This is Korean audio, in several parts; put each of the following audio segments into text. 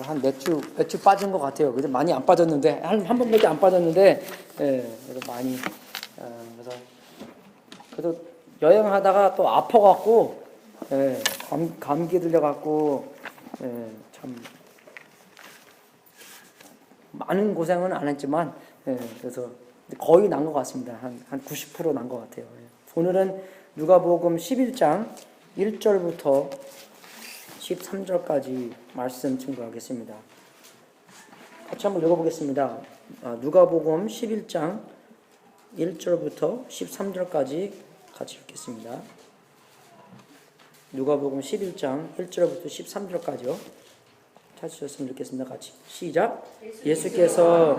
한 몇 주 빠진 것 같아요. 그래서 많이 안 빠졌는데 한 번밖에 안 빠졌는데, 예, 그래서 많이 그래서 여행하다가 또 아파갖고, 예, 감기 들려갖고, 예, 참 많은 고생은 안 했지만, 예, 그래서 거의 난 것 같습니다. 한 90% 난 것 같아요. 예. 오늘은 누가복음 11장 1절부터 13절까지 말씀 증거하겠습니다. 같이 한번 읽어보겠습니다. 누가복음 11장 1절부터 13절까지 같이 읽겠습니다. 누가복음 11장 1절부터 13절까지요. 찾으셨으면 좋겠습니다. 같이 시작. 예수께서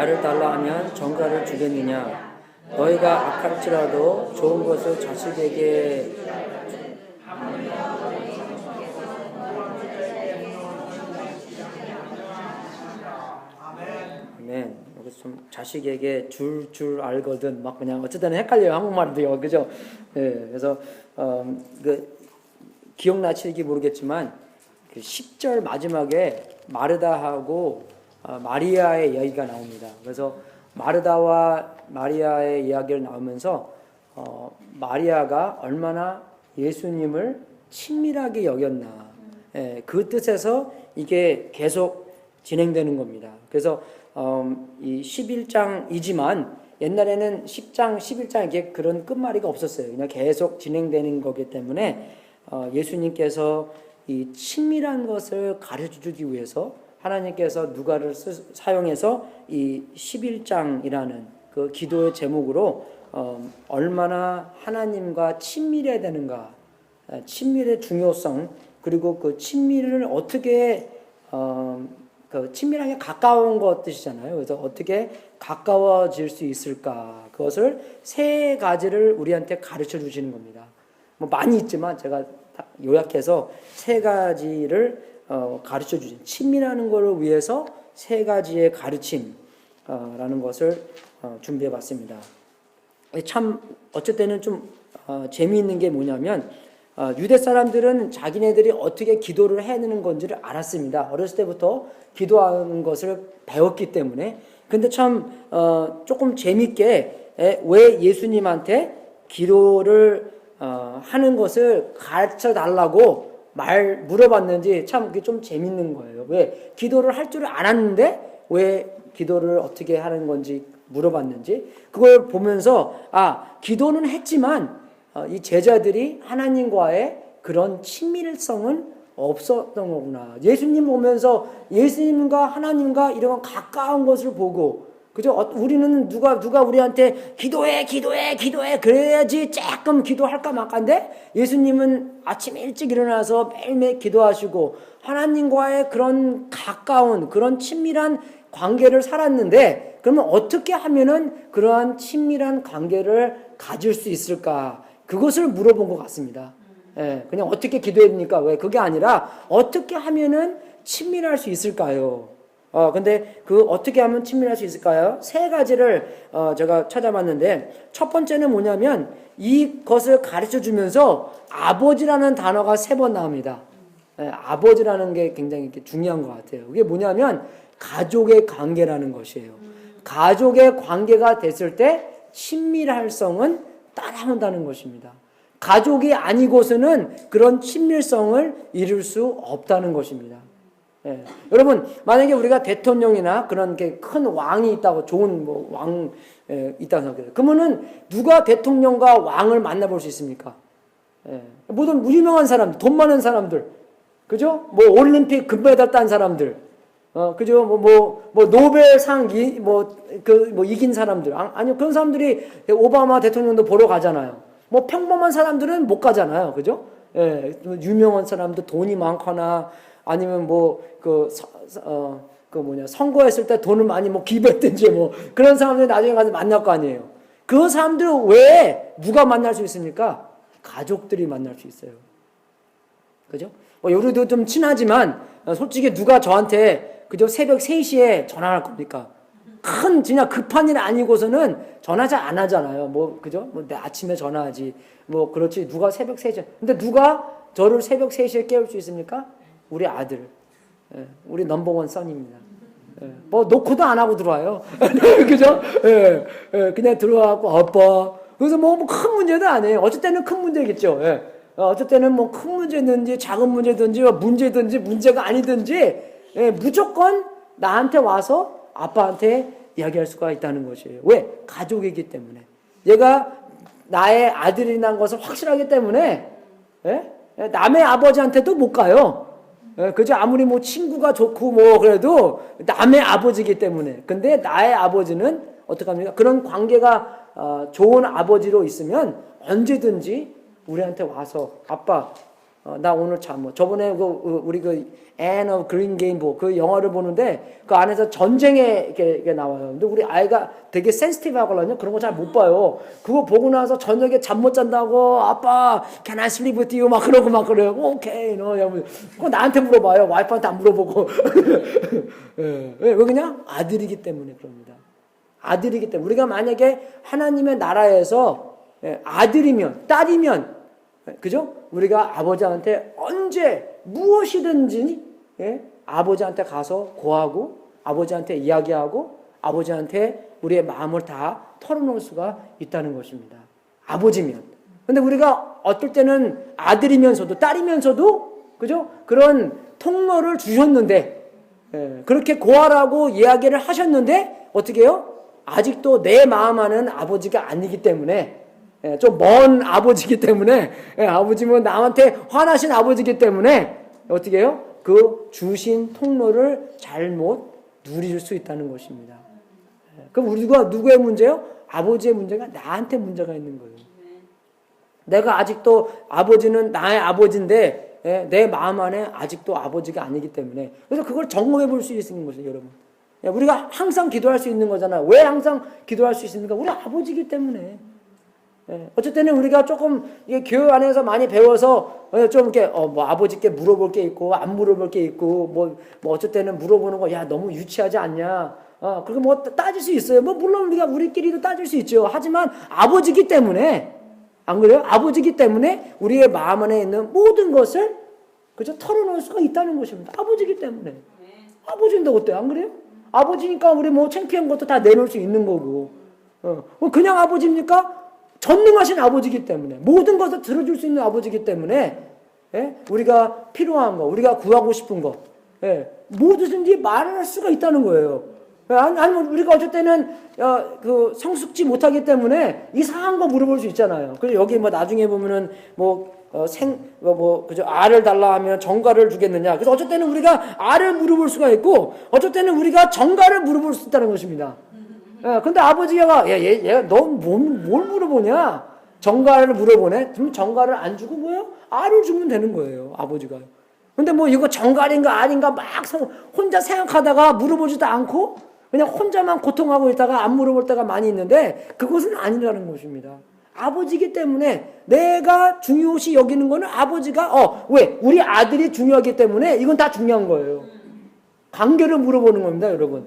알을 달라 하면 정가를 주겠느냐? 너희가 악할지라도 좋은 것을 자식에게 아멘. 여기서 좀 자식에게 줄 알거든 막 그냥 어쨌든 헷갈려요. 한국말도요, 그죠? 네, 그래서 기억나실지 모르겠지만 그 10절 마지막에 마르다하고 마리아의 이야기가 나옵니다. 그래서 마르다와 마리아의 이야기를 나오면서 마리아가 얼마나 예수님을 친밀하게 여겼나, 예, 그 뜻에서 이게 계속 진행되는 겁니다. 그래서 이 11장이지만 옛날에는 10장, 11장 이게 그런 끝말이가 없었어요. 그냥 계속 진행되는 거기 때문에 예수님께서 이 친밀한 것을 가르쳐주기 위해서 하나님께서 누가를 사용해서 이 11장이라는 그 기도의 제목으로 얼마나 하나님과 친밀해야 되는가, 친밀의 중요성, 그리고 그 친밀을 어떻게 그 친밀하게 가까운 것 뜻이잖아요. 그래서 어떻게 가까워질 수 있을까, 그것을 세 가지를 우리한테 가르쳐 주시는 겁니다. 뭐 많이 있지만 제가 요약해서 세 가지를 가르쳐 주신, 친밀하는 것을 위해서 세 가지의 가르침라는 것을 준비해 봤습니다. 참 어쩔 때는 좀 재미있는 게 뭐냐면 유대 사람들은 자기네들이 어떻게 기도를 해야 되는 건지를 알았습니다. 어렸을 때부터 기도하는 것을 배웠기 때문에. 근데 참 조금 재미있게 왜 예수님한테 기도를 하는 것을 가르쳐 달라고 물어봤는지 참 그게 좀 재밌는 거예요. 왜 기도를 할 줄을 알았는데 왜 기도를 어떻게 하는 건지 물어봤는지, 그걸 보면서 기도는 했지만 이 제자들이 하나님과의 그런 친밀성은 없었던 거구나. 예수님 보면서 예수님과 하나님과 이런 가까운 것을 보고, 그죠? 우리는 누가 우리한테 기도해 그래야지 조금 기도할까 말까인데, 예수님은 아침 일찍 일어나서 매일매일 기도하시고 하나님과의 그런 가까운 그런 친밀한 관계를 살았는데, 그러면 어떻게 하면은 그러한 친밀한 관계를 가질 수 있을까? 그것을 물어본 것 같습니다. 예, 그냥 어떻게 기도해야 됩니까? 왜? 그게 아니라 어떻게 하면은 친밀할 수 있을까요? 근데 그 어떻게 하면 친밀할 수 있을까요? 세 가지를 제가 찾아봤는데 첫 번째는 뭐냐면 이것을 가르쳐 주면서 아버지라는 단어가 3번 나옵니다. 예, 아버지라는 게 굉장히 이렇게 중요한 것 같아요. 그게 뭐냐면 가족의 관계라는 것이에요. 가족의 관계가 됐을 때 친밀할성은 따라온다는 것입니다. 가족이 아니고서는 그런 친밀성을 이룰 수 없다는 것입니다. 예. 여러분, 만약에 우리가 대통령이나 그런 게 큰 왕이 있다고, 좋은 왕 있다고 생각해요. 그러면은 누가 대통령과 왕을 만나볼 수 있습니까? 예. 모든 유명한 사람들, 돈 많은 사람들, 그죠? 뭐 올림픽 금메달 딴 사람들, 그죠? 노벨상 이긴 사람들, 아니요, 그런 사람들이 오바마 대통령도 보러 가잖아요. 뭐 평범한 사람들은 못 가잖아요, 그죠? 예, 유명한 사람들, 돈이 많거나 아니면 선거했을 때 돈을 많이 기부했든지 그런 사람들 나중에 가서 만날 거 아니에요. 그 사람들 외에 누가 만날 수 있습니까? 가족들이 만날 수 있어요. 그죠? 우리도 좀 친하지만 솔직히 누가 저한테 그저 새벽 3시에 전화할 겁니까? 진짜 급한 일 아니고서는 전화 잘 안 하잖아요. 그죠? 내 아침에 전화하지. 그렇지. 누가 새벽 3시에. 근데 누가 저를 새벽 3시에 깨울 수 있습니까? 우리 아들. 예, 우리 넘버원 선입니다. 예, 노크도 안 하고 들어와요. 그죠? 예, 그냥 들어와갖고, 아빠. 그래서 큰 문제도 아니에요. 어쩔 때는 큰 문제겠죠. 예. 어쩔 때는 큰 문제든지 작은 문제든지 문제든지 문제가 아니든지 예, 무조건 나한테 와서 아빠한테 이야기할 수가 있다는 것이에요. 왜? 가족이기 때문에. 얘가 나의 아들이라는 것을 확실하기 때문에 예? 남의 아버지한테도 못 가요. 예, 그죠? 아무리 친구가 좋고 그래도 남의 아버지이기 때문에. 근데 나의 아버지는 어떡합니까? 그런 관계가 좋은 아버지로 있으면 언제든지 우리한테 와서 아빠 나 오늘 저번에 우리 Anne of Green Gables 그 영화를 보는데 그 안에서 전쟁에 이렇게 나와요. 근데 우리 아이가 되게 센시티브하거든요. 그런 거 잘 못 봐요. 그거 보고 나서 저녁에 잠 못 잔다고 아빠 can I sleep with you 그러고 그래요. 오케이 그거 나한테 물어봐요. 와이프한테 안 물어보고. 왜 그냥 아들이기 때문에 그럽니다. 아들이기 때문에 우리가 만약에 하나님의 나라에서 아들이면 딸이면 그죠? 우리가 아버지한테 언제 무엇이든지 아버지한테 가서 고하고 아버지한테 이야기하고 아버지한테 우리의 마음을 다 털어놓을 수가 있다는 것입니다. 아버지면. 근데 우리가 어떨 때는 아들이면서도 딸이면서도 그죠? 그런 통로를 주셨는데 그렇게 고하라고 이야기를 하셨는데 어떻게 해요? 아직도 내 마음 안은 아버지가 아니기 때문에 좀 먼 아버지이기 때문에 아버지면 남한테 화나신 아버지이기 때문에 어떻게 해요? 그 주신 통로를 잘못 누릴 수 있다는 것입니다. 그럼 우리가 누구의 문제요? 아버지의 문제가 나한테 문제가 있는 거예요. 내가 아직도 아버지는 나의 아버지인데 내 마음 안에 아직도 아버지가 아니기 때문에 그래서 그걸 점검해 볼 수 있는 것이에요, 여러분. 우리가 항상 기도할 수 있는 거잖아요. 왜 항상 기도할 수 있습니까? 우리 아버지이기 때문에. 어쩔 때는 우리가 조금 교회 안에서 많이 배워서 좀 이렇게 아버지께 물어볼 게 있고 안 물어볼 게 있고 어쩔 때는 물어보는 거 야 너무 유치하지 않냐 그리고 따질 수 있어요. 물론 우리끼리도 따질 수 있죠. 하지만 아버지기 때문에 안 그래요? 아버지기 때문에 우리의 마음 안에 있는 모든 것을 그저 털어놓을 수가 있다는 것입니다. 아버지기 때문에. 아버지인데 어때요? 안 그래요? 아버지니까 우리 창피한 것도 다 내놓을 수 있는 거고 그냥 아버지입니까? 전능하신 아버지이기 때문에 모든 것을 들어줄 수 있는 아버지이기 때문에 우리가 필요한 거 우리가 구하고 싶은 거 뭐든지 말할 수가 있다는 거예요. 아니면 우리가 어쩔 때는 성숙지 못하기 때문에 이상한 거 물어볼 수 있잖아요. 그래서 여기 나중에 보면은 그죠? 알을 달라 하면 정가를 주겠느냐. 그래서 어쩔 때는 우리가 알을 물어볼 수가 있고 어쩔 때는 우리가 정가를 물어볼 수 있다는 것입니다. 근데 아버지가 얘가 너 뭘 물어보냐? 정가를 물어보네. 그럼 정가를 안 주고 뭐예요? 알을 주면 되는 거예요, 아버지가. 근데 이거 정갈인가 아닌가 막 혼자 생각하다가 물어보지도 않고 그냥 혼자만 고통하고 있다가 안 물어볼 때가 많이 있는데 그것은 아니라는 것입니다. 아버지이기 때문에 내가 중요시 여기는 거는 아버지가 왜? 우리 아들이 중요하기 때문에 이건 다 중요한 거예요. 관계를 물어보는 겁니다, 여러분.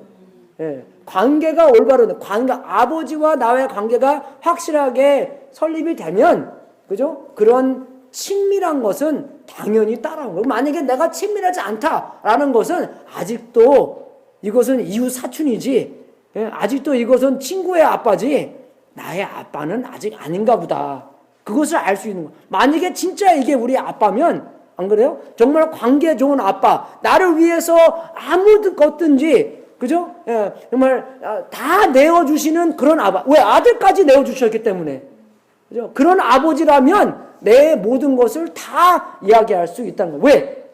예, 관계가 올바른 관계, 아버지와 나의 관계가 확실하게 설립이 되면, 그죠? 그런 친밀한 것은 당연히 따라온 거예요. 만약에 내가 친밀하지 않다라는 것은 아직도 이것은 이웃 사촌이지, 예, 아직도 이것은 친구의 아빠지, 나의 아빠는 아직 아닌가 보다. 그것을 알 수 있는 거예요. 만약에 진짜 이게 우리 아빠면, 안 그래요? 정말 관계 좋은 아빠, 나를 위해서 아무 것든지, 그죠? 예, 정말 다 내어주시는 그런 아빠. 왜? 아들까지 내어주셨기 때문에. 그죠? 그런 아버지라면 내 모든 것을 다 이야기할 수 있다는 거예요. 왜?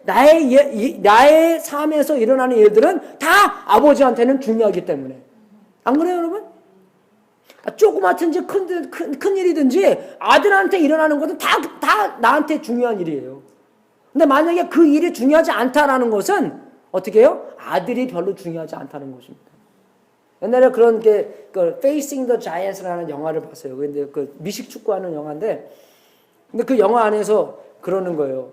나의 삶에서 일어나는 일들은 다 아버지한테는 중요하기 때문에. 안 그래요, 여러분? 조그맣든지 큰 일이든지 아들한테 일어나는 것은 다 나한테 중요한 일이에요. 근데 만약에 그 일이 중요하지 않다라는 것은 어떻게 해요? 아들이 별로 중요하지 않다는 것입니다. 옛날에 그런 그 Facing the Giants라는 영화를 봤어요. 근데 그 미식 축구하는 영화인데, 근데 그 영화 안에서 그러는 거예요.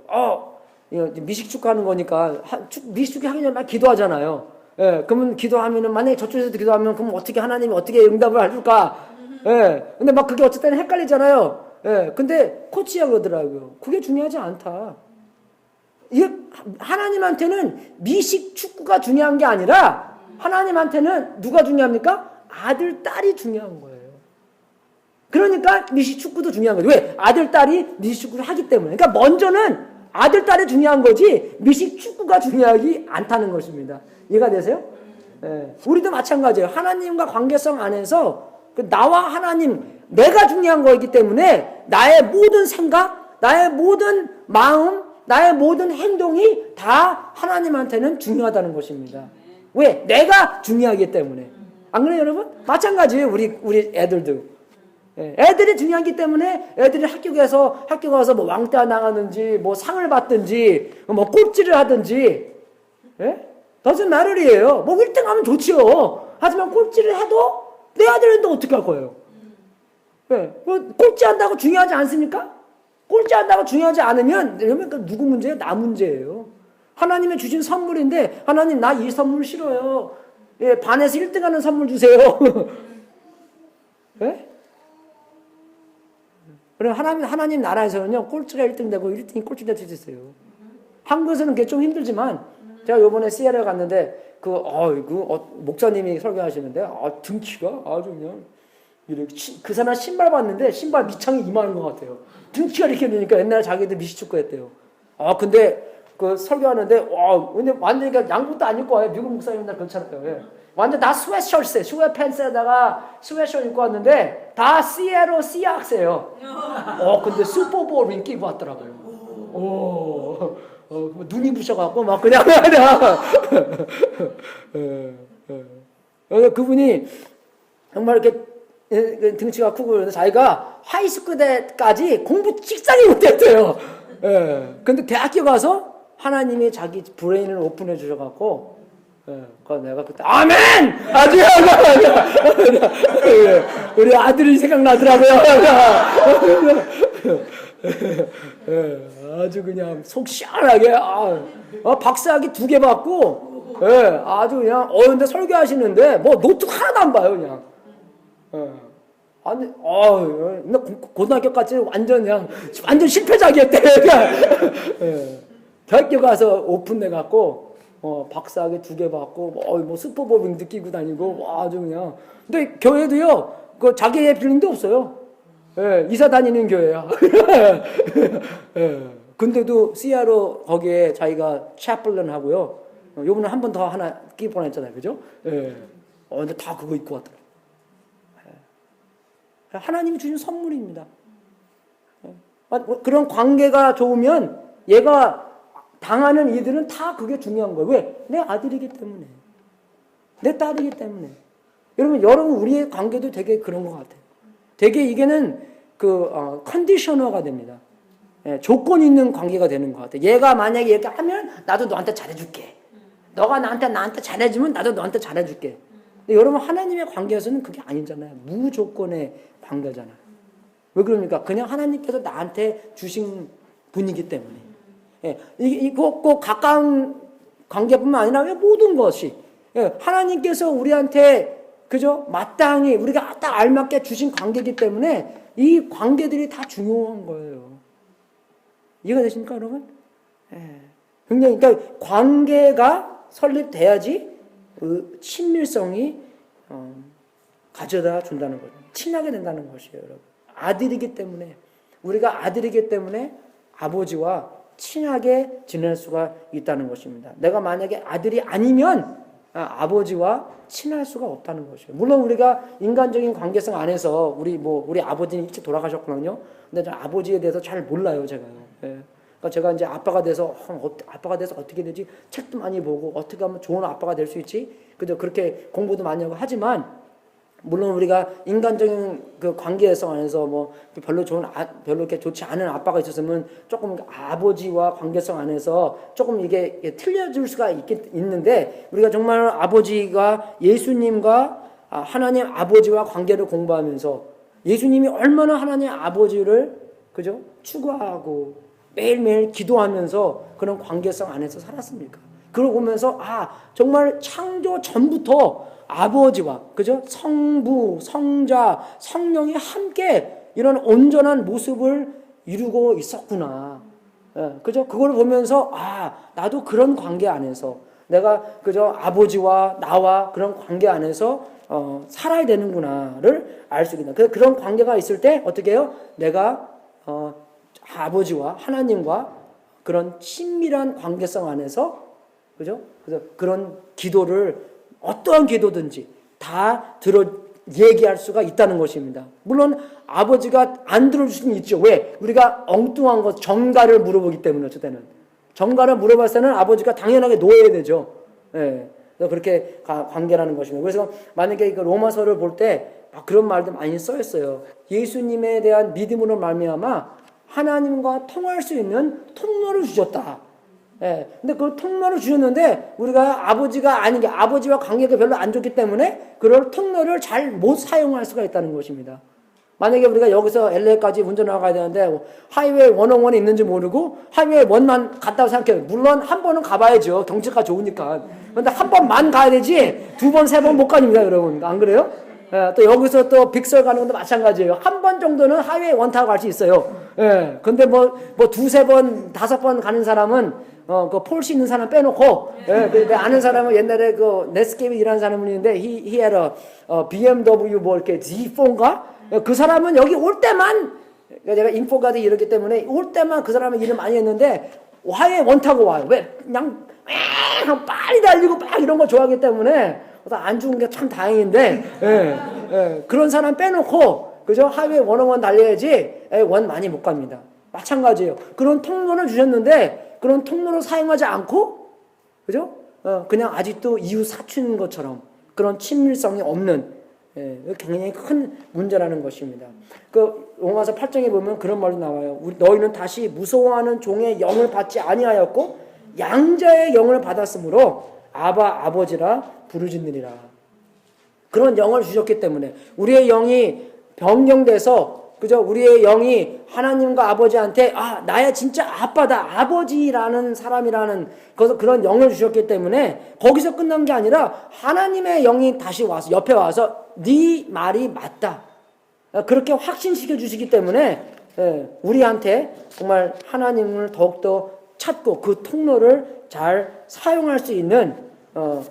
미식 축구하는 거니까 미식 축구 하기 전에 막 기도하잖아요. 예, 그러면 기도하면은 만약에 저쪽에서 기도하면 그럼 어떻게 하나님이 어떻게 응답을 해줄까? 예, 근데 막 그게 어쨌든 헷갈리잖아요. 예, 근데 코치가 그러더라고요. 그게 중요하지 않다. 이게 하나님한테는 미식 축구가 중요한 게 아니라 하나님한테는 누가 중요합니까? 아들, 딸이 중요한 거예요. 그러니까 미식 축구도 중요한 거죠. 왜? 아들, 딸이 미식 축구를 하기 때문에. 그러니까 먼저는 아들, 딸이 중요한 거지 미식 축구가 중요하지 않다는 것입니다. 이해가 되세요? 예. 우리도 마찬가지예요. 하나님과 관계성 안에서 나와 하나님, 내가 중요한 거이기 때문에 나의 모든 생각, 나의 모든 마음, 나의 모든 행동이 다 하나님한테는 중요하다는 것입니다. 왜? 내가 중요하기 때문에. 안 그래요, 여러분? 마찬가지예요, 우리 애들도. 예, 애들이 중요하기 때문에 애들이 학교 가서 뭐 왕따 나가는지, 뭐 상을 받든지, 뭐 꼴찌를 하든지, 예? doesn't matter이에요. 뭐 1등 하면 좋지요. 하지만 꼴찌를 해도 내 아들은 또 어떻게 할 거예요? 예, 뭐 꼴찌 한다고 중요하지 않습니까? 꼴찌 한다고 중요하지 않으면, 그러면 누구 문제예요? 나 문제예요. 하나님이 주신 선물인데, 하나님 나 이 선물 싫어요. 예, 반에서 1등 하는 선물 주세요. 예? 그럼 하나님 나라에서는요, 꼴찌가 1등 되고 1등이 꼴찌 될 수 있어요. 한국에서는 그게 좀 힘들지만, 제가 요번에 시애틀 갔는데, 목사님이 설교하시는데, 등치가 아주 그냥, 이렇게, 그 사람 신발 봤는데, 신발 밑창이 이만한 것 같아요. 등치가 이렇게 되니까 옛날에 자기들 미식축구 했대요. 근데, 설교하는데, 근데 완전히 양복도 안 입고 와요. 미국 목사님들 그렇잖아요. 예. 완전 다 스웨트셔츠에, 스웨트팬츠에다가 스웨트셔츠 입고 왔는데, 다 시애로 시악스예요. 근데 슈퍼볼 링 끼고 왔더라고요. 눈이 부셔갖고, 막 그냥. 그분이 정말 이렇게 등치가 크고 그래서 자기가 하이스쿨 때까지 공부 직상이 못했대요. 근데 대학교 가서 하나님이 자기 브레인을 오픈해 주셔갖고, 내가 그때 아멘! 아주 우리 아들이 생각나더라고요. 아주 그냥 속 시원하게 박사학위 2개 받고, 아주 그냥 근데 설교하시는데 뭐 노트 하나도 안 봐요 그냥. 아니, 고등학교까지 완전 실패작이었대. 대학교 가서 오픈돼 갖고, 박사학위 2개 받고, 뭐 슈퍼볼 느끼고 다니고, 아주 그냥. 근데 교회도요, 자기의 빌딩도 없어요. 이사 다니는 교회야. 근데도 시아로 거기에 자기가 채플런 하고요. 요번에 한 번 더 하나 끼 뻔했잖아요. 그죠? 근데 다 그거 입고 왔더라고요. 하나님이 주신 선물입니다. 그런 관계가 좋으면 얘가 당하는 이들은 다 그게 중요한 거예요. 왜? 내 아들이기 때문에. 내 딸이기 때문에. 여러분 우리의 관계도 되게 그런 것 같아요. 되게 이게는 컨디셔너가 됩니다. 조건 있는 관계가 되는 것 같아요. 얘가 만약에 이렇게 하면 나도 너한테 잘해줄게. 너가 나한테 잘해주면 나도 너한테 잘해줄게. 근데 여러분 하나님의 관계에서는 그게 아니잖아요. 무조건의 관계잖아요. 왜 그럽니까? 그냥 하나님께서 나한테 주신 분이기 때문에. 예, 이거 꼭 가까운 관계뿐만 아니라 모든 것이 하나님께서 우리한테 그죠? 마땅히 우리가 딱 알맞게 주신 관계이기 때문에 이 관계들이 다 중요한 거예요. 이해가 되십니까, 여러분? 예. 굉장히 그러니까 관계가 설립돼야지 친밀성이 가져다 준다는 거죠. 친하게 된다는 것이에요, 여러분. 아들이기 때문에 우리가 아들이기 때문에 아버지와 친하게 지낼 수가 있다는 것입니다. 내가 만약에 아들이 아니면 아버지와 친할 수가 없다는 것이에요. 물론 우리가 인간적인 관계성 안에서 우리 아버지는 일찍 돌아가셨거든요. 근데 저 아버지에 대해서 잘 몰라요, 제가요. 예. 그러니까 제가 이제 아빠가 돼서 어떻게 되지? 책도 많이 보고 어떻게 하면 좋은 아빠가 될 수 있지? 그죠? 그렇게 공부도 많이 하고 하지만 물론 우리가 인간적인 그 관계성 안에서 별로 이렇게 좋지 않은 아빠가 있었으면 조금 아버지와 관계성 안에서 조금 이게 틀려질 수가 있는데 우리가 정말 아버지가 예수님과 하나님 아버지와 관계를 공부하면서 예수님이 얼마나 하나님 아버지를 그죠? 추구하고 매일매일 기도하면서 그런 관계성 안에서 살았습니까? 그걸 보면서 정말 창조 전부터 아버지와 그죠? 성부, 성자, 성령이 함께 이런 온전한 모습을 이루고 있었구나. 그죠? 그걸 보면서 나도 그런 관계 안에서 내가 그죠? 아버지와 나와 그런 관계 안에서 살아야 되는구나를 알 수 있다. 그런 관계가 있을 때 어떻게 해요? 내가 아버지와 하나님과 그런 친밀한 관계성 안에서 그죠? 그래서 그런 기도를 어떠한 기도든지 다 얘기할 수가 있다는 것입니다. 물론 아버지가 안 들어줄 수는 있죠. 왜? 우리가 엉뚱한 것, 정가를 물어보기 때문에 어쩔 때는. 정가를 물어봤을 때는 아버지가 당연하게 놓아야 되죠. 예. 그렇게 관계라는 것입니다. 그래서 만약에 로마서를 볼 때 그런 말도 많이 써 있어요. 예수님에 대한 믿음으로 말미암아 하나님과 통할 수 있는 통로를 주셨다. 예. 근데 그 통로를 주셨는데 우리가 아버지가 아닌 게 아버지와 관계가 별로 안 좋기 때문에 그걸 통로를 잘 못 사용할 수가 있다는 것입니다. 만약에 우리가 여기서 LA까지 운전하고 가야 되는데 하이웨이 101이 있는지 모르고 하이웨이 1만 갔다고 생각해요. 물론 한 번은 가봐야죠. 경치가 좋으니까. 그런데 한 번만 가야 되지 2번, 3번 못 가닙니다, 여러분. 안 그래요? 예, 또 여기서 또 빅서 가는 것도 마찬가지예요. 한 번 정도는 하이웨이 1 타고 갈 수 있어요. 예, 근데 2-3번, 5번 가는 사람은 그 폴시 있는 사람 빼놓고, 내 아는 사람은 옛날에 넷스케이프 일하는 사람이 있는데, he had a BMW 이렇게 Z4인가? 그 사람은 여기 올 때만, 내가 인포가드 이러기 때문에 올 때만 그 사람은 일을 많이 했는데, 하이웨이 1 타고 와요. 왜? 그냥 빨리 달리고 막 이런 거 좋아하기 때문에, 안 죽은 게 참 다행인데, 그런 사람 빼놓고, 그죠? 하이웨이 101 달려야지, 1 많이 못 갑니다. 마찬가지예요. 그런 통로를 주셨는데, 그런 통로를 사용하지 않고, 그죠? 그냥 아직도 이웃 사촌인 것처럼 그런 친밀성이 없는, 굉장히 큰 문제라는 것입니다. 로마서 8장에 보면 그런 말도 나와요. 너희는 다시 무서워하는 종의 영을 받지 아니하였고, 양자의 영을 받았으므로 아버지라 부르짖느니라. 그런 영을 주셨기 때문에 우리의 영이 변경돼서 그죠? 우리의 영이 하나님과 아버지한테 나의 진짜 아빠다, 아버지라는 사람이라는 그런 영을 주셨기 때문에 거기서 끝난 게 아니라 하나님의 영이 다시 와서 옆에 와서 네 말이 맞다, 그렇게 확신시켜 주시기 때문에 우리한테 정말 하나님을 더욱더 찾고 그 통로를 잘 사용할 수 있는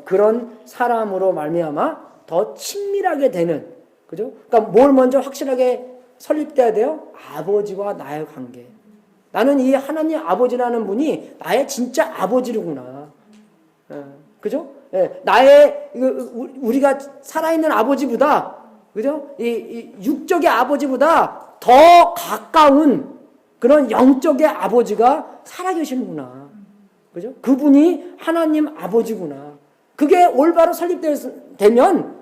그런 사람으로 말미암아 더 친밀하게 되는, 그죠? 그러니까 뭘 먼저 확실하게 설립돼야 돼요? 아버지와 나의 관계. 나는 이 하나님 아버지라는 분이 나의 진짜 아버지로구나. 그죠? 나의 우리가 살아있는 아버지보다, 그죠? 이 육적의 아버지보다 더 가까운 그런 영적의 아버지가 살아계시는구나. 그죠? 그분이 하나님 아버지구나. 그게 올바로 설립되면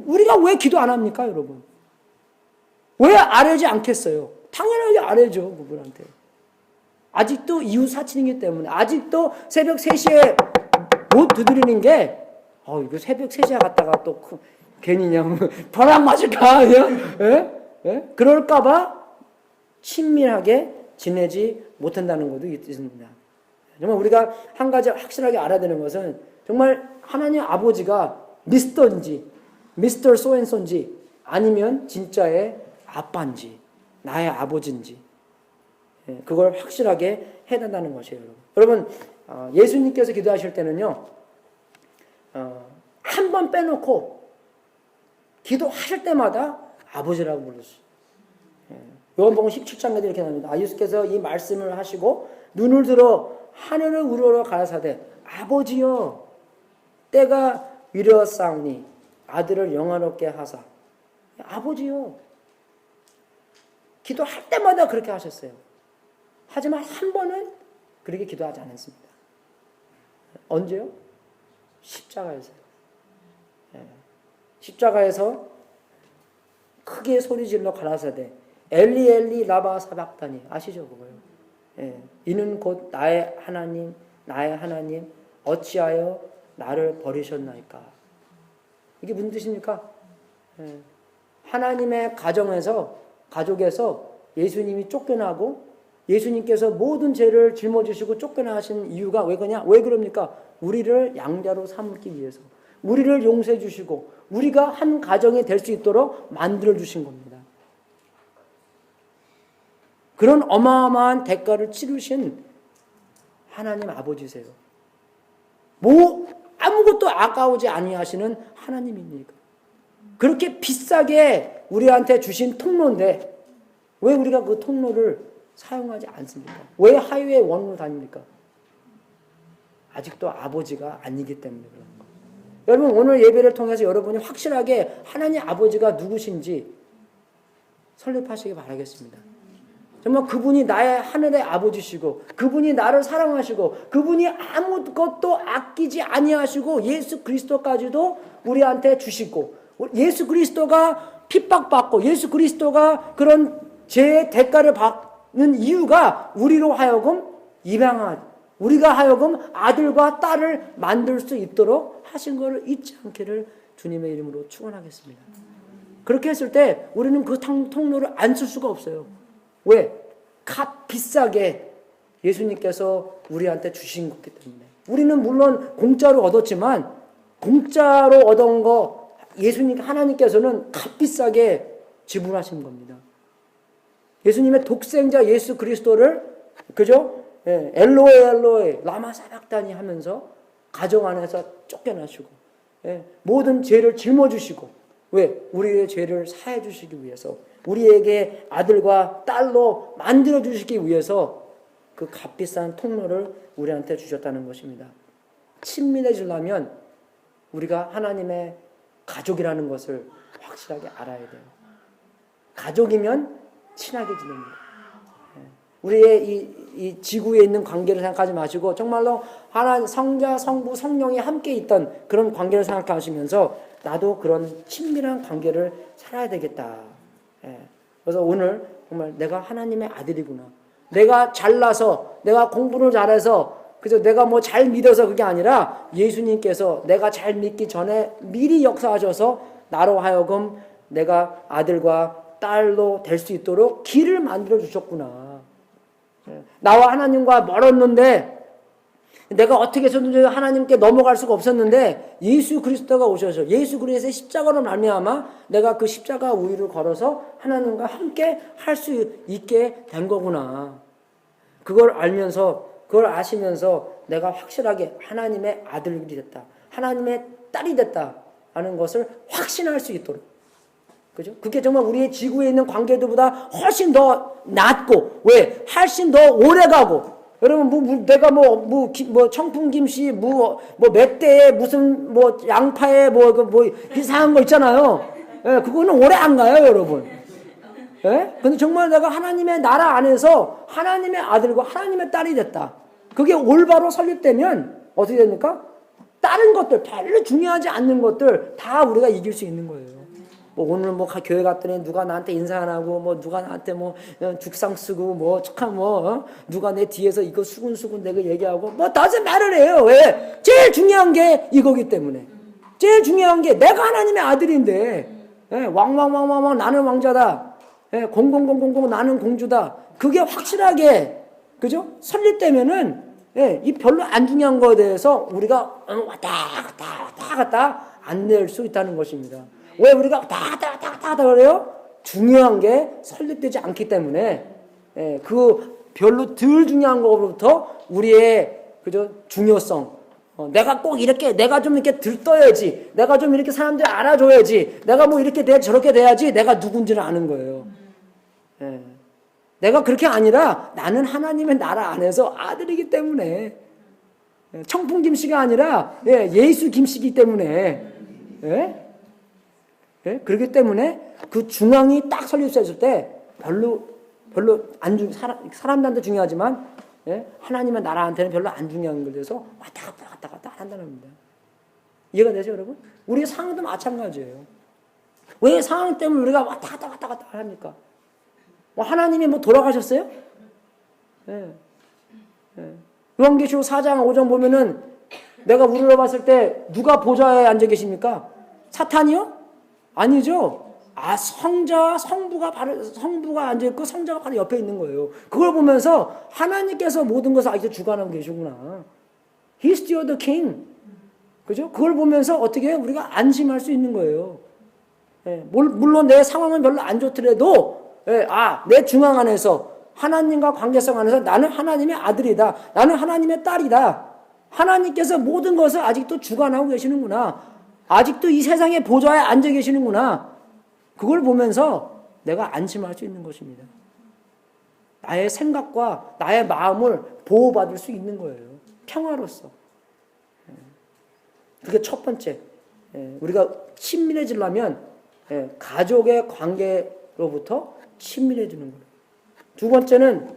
우리가 왜 기도 안 합니까, 여러분? 왜 아뢰지 않겠어요? 당연하게 아뢰죠, 그분한테. 아직도 이웃 사친이기 때문에, 아직도 새벽 3시에 못 두드리는 게 이거 새벽 3시에 갔다가 또 괜히 그냥 벼락 맞을까? 예? 그럴까봐 친밀하게 지내지 못한다는 것도 있습니다. 정말 우리가 한 가지 확실하게 알아야 되는 것은 정말 하나님 아버지가 미스터 소앤소인지 아니면 진짜의 아빠인지 나의 아버지인지 그걸 확실하게 해야 된다는 것이에요. 여러분 예수님께서 기도하실 때는요 한 번 빼놓고 기도하실 때마다 아버지라고 불렀어요. 요한복음 17장에도 이렇게 나옵니다. 예수께서 이 말씀을 하시고 눈을 들어 하늘을 우러러 가라사대 아버지여 때가 이르렀사오니 아들을 영화롭게 하사. 아버지요. 기도할 때마다 그렇게 하셨어요. 하지만 한 번은 그렇게 기도하지 않았습니다. 언제요? 십자가에서요. 십자가에서 크게 소리질러 가라사대 엘리 엘리 라바 사박다니 아시죠 그거요? 이는 곧 나의 하나님 어찌하여 나를 버리셨나이까. 이게 무슨 뜻입니까? 하나님의 가족에서 예수님이 쫓겨나고 예수님께서 모든 죄를 짊어지시고 쫓겨나신 이유가 왜 그럽니까? 우리를 양자로 삼기 위해서 우리를 용서해 주시고 우리가 한 가정이 될 수 있도록 만들어 주신 겁니다. 그런 어마어마한 대가를 치르신 하나님 아버지세요. 아무것도 아까우지 아니하시는 하나님입니까? 그렇게 비싸게 우리한테 주신 통로인데 왜 우리가 그 통로를 사용하지 않습니까? 왜 하이웨이 원으로 다닙니까? 아직도 아버지가 아니기 때문에 그런 거예요. 여러분 오늘 예배를 통해서 여러분이 확실하게 하나님 아버지가 누구신지 설립하시기 바라겠습니다. 정말 그분이 나의 하늘의 아버지시고 그분이 나를 사랑하시고 그분이 아무것도 아끼지 아니하시고 예수 그리스도까지도 우리한테 주시고 예수 그리스도가 핍박받고 예수 그리스도가 그런 죄의 대가를 받는 이유가 우리로 하여금 우리가 하여금 아들과 딸을 만들 수 있도록 하신 것을 잊지 않기를 주님의 이름으로 축원하겠습니다. 그렇게 했을 때 우리는 그 통로를 안 쓸 수가 없어요. 왜? 값 비싸게 예수님께서 우리한테 주신 거기 때문에. 우리는 물론 공짜로 얻었지만 공짜로 얻은 거 하나님께서는 값 비싸게 지불하신 겁니다. 예수님의 독생자 예수 그리스도를 그죠? 엘로에 라마 사박다니 하면서 가정 안에서 쫓겨나시고 모든 죄를 짊어지시고 왜? 우리의 죄를 사해 주시기 위해서 우리에게 아들과 딸로 만들어 주시기 위해서 그 값비싼 통로를 우리한테 주셨다는 것입니다. 친밀해지려면 우리가 하나님의 가족이라는 것을 확실하게 알아야 돼요. 가족이면 친하게 지냅니다. 우리의 이 지구에 있는 관계를 생각하지 마시고 정말로 하나님 성자, 성부, 성령이 함께 있던 그런 관계를 생각하시면서 나도 그런 친밀한 관계를 살아야 되겠다. 그래서 오늘 정말 내가 하나님의 아들이구나. 내가 잘나서 내가 공부를 잘해서 그래서 내가 뭐 잘 믿어서 그게 아니라 예수님께서 내가 잘 믿기 전에 미리 역사하셔서 나로 하여금 내가 아들과 딸로 될 수 있도록 길을 만들어 주셨구나. 나와 하나님과 멀었는데 내가 어떻게 해서든지 하나님께 넘어갈 수가 없었는데 예수 그리스도가 오셔서 예수 그리스도의 십자가로 말미암아 내가 그 십자가 우위를 걸어서 하나님과 함께 할 수 있게 된 거구나. 그걸 아시면서 내가 확실하게 하나님의 아들이 됐다. 하나님의 딸이 됐다 하는 것을 확신할 수 있도록. 그죠? 그게 정말 우리의 지구에 있는 관계들보다 훨씬 더 낫고, 왜? 훨씬 더 오래 가고. 여러분, 내가 청풍김씨, 멧돼에 무슨, 양파에 이상한 거 있잖아요. 예, 그거는 오래 안 가요, 여러분. 예? 근데 정말 내가 하나님의 나라 안에서 하나님의 아들과 하나님의 딸이 됐다. 그게 올바로 설립되면 어떻게 됩니까? 다른 것들, 별로 중요하지 않는 것들 다 우리가 이길 수 있는 거예요. 오늘 교회 갔더니 누가 나한테 인사 안 하고 누가 나한테 죽상 쓰고 누가 내 뒤에서 이거 수군수군 내가 얘기하고 다시 말을 해요. 왜? 제일 중요한 게 이거기 때문에. 제일 중요한 게 내가 하나님의 아들인데, 예, 왕왕왕왕왕 나는 왕자다. 예, 공공공공공 나는 공주다. 그게 확실하게, 그죠? 설립되면은, 예, 이 별로 안 중요한 거에 대해서 우리가 왔다 갔다 안 낼 수 있다는 것입니다. 왜 우리가 왔다 갔다 그래요? 중요한 게 설립되지 않기 때문에, 예, 그 별로 덜 중요한 거로부터 우리의, 그죠? 중요성. 내가 꼭 이렇게, 내가 좀 이렇게 들떠야지. 내가 좀 이렇게 사람들이 알아줘야지. 내가 뭐 이렇게 돼, 저렇게 돼야지. 내가 누군지를 아는 거예요. 예. 내가 그렇게 아니라 나는 하나님의 나라 안에서 아들이기 때문에. 청풍 김씨가 아니라, 예, 예수 김씨이기 때문에. 예? 예? 그렇기 때문에 그 중앙이 딱 설립됐을 때 별로 사람들한테 중요하지만, 예? 하나님의 나라한테는 별로 안 중요한 것에 대해서 왔다 갔다 한다는 겁니다. 이해가 되죠, 여러분? 우리 상황도 마찬가지예요. 왜 상황 때문에 우리가 왔다 갔다 합니까? 뭐 하나님이 뭐 돌아가셨어요? 예. 예. 요한계시록 4장 5장 보면은 내가 우러러 봤을 때 누가 보좌에 앉아 계십니까? 사탄이요? 아니죠. 성부가 앉아있고 성자가 바로 옆에 있는 거예요. 그걸 보면서 하나님께서 모든 것을 아직도 주관하고 계시구나. He's still the king. 그죠? 그걸 보면서 어떻게 우리가 안심할 수 있는 거예요. 예, 물론 내 상황은 별로 안 좋더라도, 예, 내 중앙 안에서, 하나님과 관계성 안에서 나는 하나님의 아들이다. 나는 하나님의 딸이다. 하나님께서 모든 것을 아직도 주관하고 계시는구나. 아직도 이 세상의 보좌에 앉아 계시는구나. 그걸 보면서 내가 안심할 수 있는 것입니다. 나의 생각과 나의 마음을 보호받을 수 있는 거예요. 평화로서. 그게 첫 번째. 우리가 친밀해지려면 가족의 관계로부터 친밀해지는 거예요. 두 번째는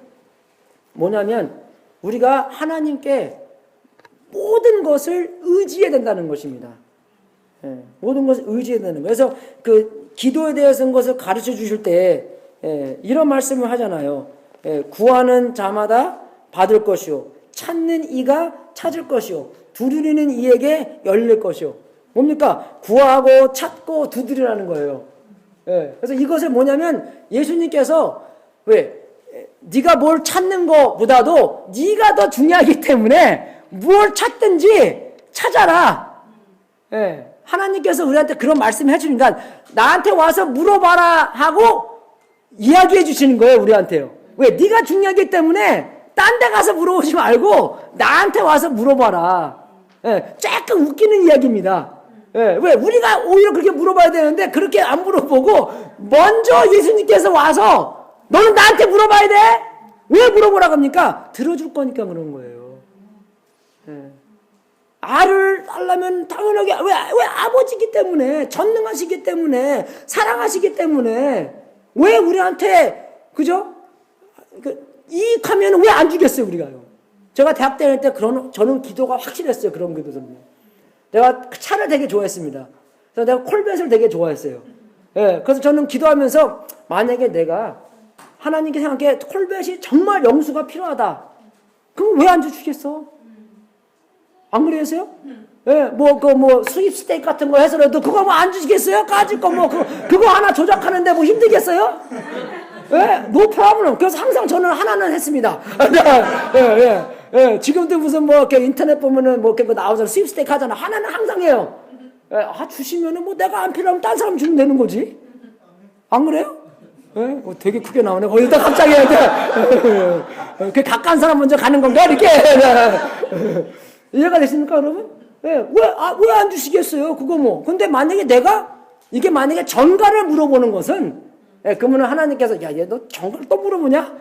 뭐냐면 우리가 하나님께 모든 것을 의지해야 된다는 것입니다. 모든 것을 의지해야 되는 거예요. 그래서 그 기도에 대해서 것을 가르쳐 주실 때 이런 말씀을 하잖아요. 구하는 자마다 받을 것이요, 찾는 이가 찾을 것이요, 두드리는 이에게 열릴 것이요. 뭡니까? 구하고 찾고 두드리라는 거예요. 그래서 이것을 뭐냐면 예수님께서 네가 뭘 찾는 것보다도 네가 더 중요하기 때문에 뭘 찾든지 찾아라. 하나님께서 우리한테 그런 말씀을 해주니까 나한테 와서 물어봐라 하고 이야기해 주시는 거예요. 우리한테요. 왜? 네가 중요하기 때문에 딴 데 가서 물어보지 말고 나한테 와서 물어봐라. 조금 웃기는 이야기입니다. 왜? 우리가 오히려 그렇게 물어봐야 되는데 그렇게 안 물어보고 먼저 예수님께서 와서 너는 나한테 물어봐야 돼? 왜 물어보라고 합니까? 들어줄 거니까 그런 거예요. 알을 달라면 당연하게 왜 아버지기 때문에, 전능하시기 때문에, 사랑하시기 때문에 왜 우리한테, 그죠? 이익하면 왜 안 주겠어요, 우리가요? 제가 대학 다닐 때 저는 기도가 확실했어요. 그런 기도들은요. 내가 차를 되게 좋아했습니다. 그래서 내가 콜벳을 되게 좋아했어요. 그래서 저는 기도하면서 만약에 내가 하나님께 생각해 콜벳이 정말 영수가 필요하다. 그럼 왜 안 주시겠어? 안 그러세요? 수입 스테이크 같은 거 해서라도 그거 뭐 안 주시겠어요? 까짓 거 그거 하나 조작하는데 뭐 힘들겠어요? no problem. 그래서 항상 저는 하나는 했습니다. 지금도 무슨 이렇게 인터넷 보면은 이렇게 나오잖아. 수입 스테이크 하잖아. 하나는 항상 해요. 주시면은 내가 안 필요하면 딴 사람 주면 되는 거지. 안 그래요? 되게 크게 나오네. 일단 갑자기 그 가까운 사람 먼저 가는 건가? 이렇게. 이해가 되십니까, 여러분? 왜 안 주시겠어요? 그거 뭐. 근데 만약에 이게 만약에 전가를 물어보는 것은, 그러면 하나님께서, 얘 너 전가를 또 물어보냐?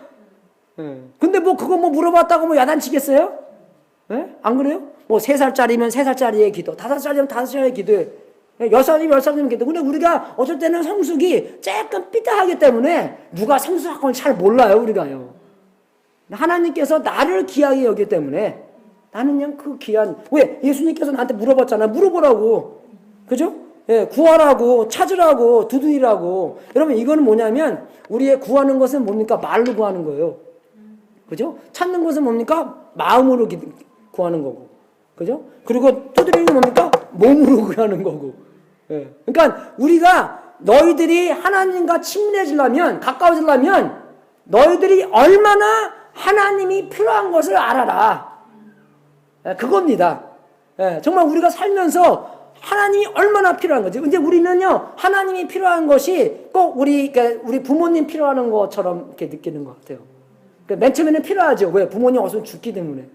근데 그거 물어봤다고 야단치겠어요? 안 그래요? 3살짜리면 3살짜리의 기도, 5살이면 5살의 기도에, 10살이면 10살이면 기도. 근데 우리가 어쩔 때는 성숙이 조금 삐딱하기 때문에 누가 성숙 사건을 잘 몰라요, 우리가요. 하나님께서 나를 귀하게 여기기 때문에 나는 그냥 그 귀한, 왜? 예수님께서 나한테 물어봤잖아. 물어보라고. 그죠? 구하라고, 찾으라고, 두드리라고. 여러분, 이거는 뭐냐면, 우리의 구하는 것은 뭡니까? 말로 구하는 거예요. 그죠? 찾는 것은 뭡니까? 마음으로 구하는 거고. 그죠? 그리고 두드리는 건 뭡니까? 몸으로 아니라는 거고. 예. 그러니까 우리가 너희들이 하나님과 친밀해지려면, 가까워지려면 너희들이 얼마나 하나님이 필요한 것을 알아라. 예, 그겁니다. 예, 정말 우리가 살면서 하나님이 얼마나 필요한 거지. 근데 우리는요, 하나님이 필요한 것이 꼭 우리 부모님 필요한 것처럼 이렇게 느끼는 것 같아요. 그러니까 맨 처음에는 필요하죠. 왜? 부모님 어서 죽기 때문에.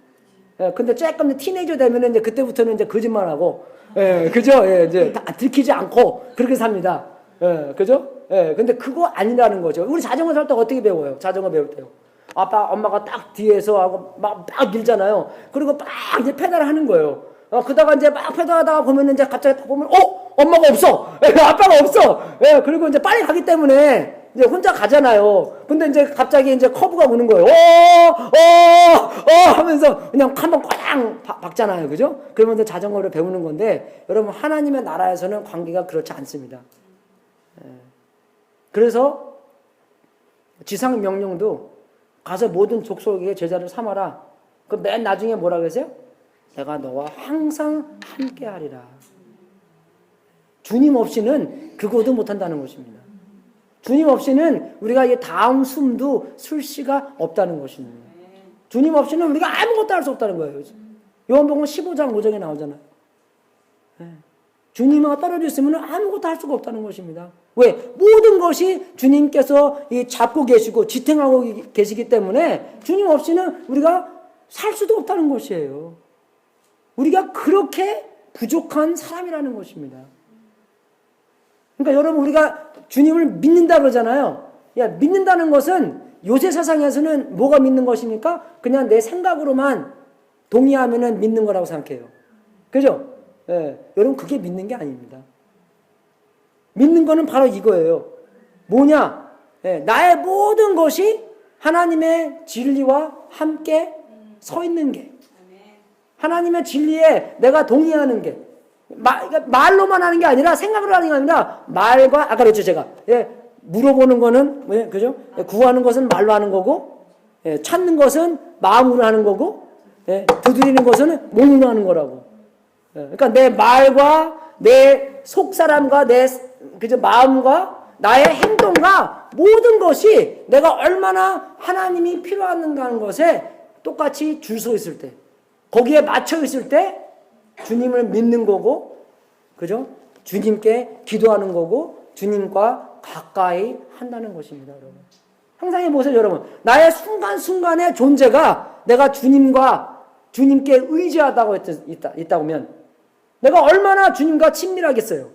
예, 근데 조금 티네이저 되면은 이제 그때부터는 이제 거짓말하고, 예, 그죠? 예, 이제 다 들키지 않고 그렇게 삽니다. 예, 그죠? 예, 근데 그거 아니라는 거죠. 우리 자전거 탈 때 어떻게 배워요? 자전거 배울 때요. 아빠, 엄마가 딱 뒤에서 하고 막 밀잖아요. 그리고 막 이제 페달을 하는 거예요. 그러다가 이제 막 페달하다가 보면 이제 갑자기 딱 보면, 엄마가 없어! 예, 아빠가 없어! 예, 그리고 이제 빨리 가기 때문에 이제 혼자 가잖아요. 근데 이제 갑자기 이제 커브가 오는 거예요. 하면서 그냥 한번 꽝 박잖아요. 그죠? 그러면서 자전거를 배우는 건데, 여러분, 하나님의 나라에서는 관계가 그렇지 않습니다. 예. 그래서 지상 명령도 가서 모든 족속에게 제자를 삼아라. 그 맨 나중에 뭐라 그러세요? 내가 너와 항상 함께 하리라. 주님 없이는 그것도 못한다는 것입니다. 주님 없이는 우리가 이 다음 숨도 쉴 수가 없다는 것입니다. 주님 없이는 우리가 아무것도 할 수 없다는 거예요. 요한복음 15장 5절에 나오잖아요. 주님과 떨어져 있으면 아무것도 할 수가 없다는 것입니다. 왜? 모든 것이 주님께서 잡고 계시고 지탱하고 계시기 때문에 주님 없이는 우리가 살 수도 없다는 것이에요. 우리가 그렇게 부족한 사람이라는 것입니다. 그러니까 여러분, 우리가 주님을 믿는다 그러잖아요. 야, 믿는다는 것은 요새 세상에서는 뭐가 믿는 것입니까? 그냥 내 생각으로만 동의하면은 믿는 거라고 생각해요. 그죠? 예, 여러분, 그게 믿는 게 아닙니다. 믿는 거는 바로 이거예요. 뭐냐? 예, 나의 모든 것이 하나님의 진리와 함께 서 있는 게, 하나님의 진리에 내가 동의하는 게, 말로만 하는 게 아니라 생각으로 하는 게 아니라 말과, 아까 그랬죠 제가. 예, 물어보는 거는, 그죠? 예, 구하는 것은 말로 하는 거고, 예, 찾는 것은 마음으로 하는 거고, 예, 두드리는 것은 몸으로 하는 거라고. 예, 그러니까 내 말과 내 속사람과 내 그저 마음과 나의 행동과 모든 것이 내가 얼마나 하나님이 필요한가는 것에 똑같이 줄 서 있을 때, 거기에 맞춰 있을 때 주님을 믿는 거고, 그죠? 주님께 기도하는 거고, 주님과 가까이 한다는 것입니다, 여러분. 상상해 보세요, 여러분. 나의 순간순간의 존재가 내가 주님께 의지하다고 있다고 하면 내가 얼마나 주님과 친밀하겠어요.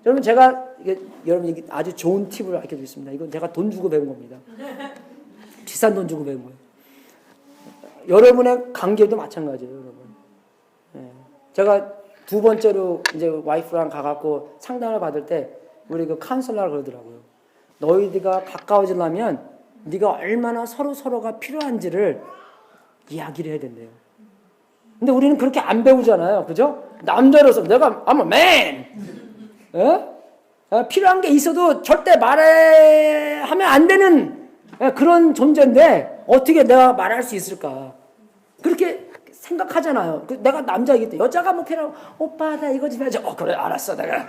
여러분, 여러분, 이게 아주 좋은 팁을 알려드리겠습니다. 이건 제가 돈 주고 배운 겁니다. 비싼 돈 주고 배운 거예요. 여러분의 관계도 마찬가지예요, 여러분. 예. 제가 두 번째로 이제 와이프랑 가갖고 상담을 받을 때 우리 그 카운슬러가 그러더라고요. 너희들과 가까워지려면 네가 얼마나 서로가 필요한지를 이야기를 해야 된대요. 근데 우리는 그렇게 안 배우잖아요. 그죠? 남자로서 내가 I'm a man. 예? 필요한 게 있어도 절대 말하면 안 되는 그런 존재인데 어떻게 내가 말할 수 있을까? 그렇게 생각하잖아요. 내가 남자이기 때문에 여자가 뭐 필요하고 오빠 나 이거 좀 해줘. 그래 알았어 내가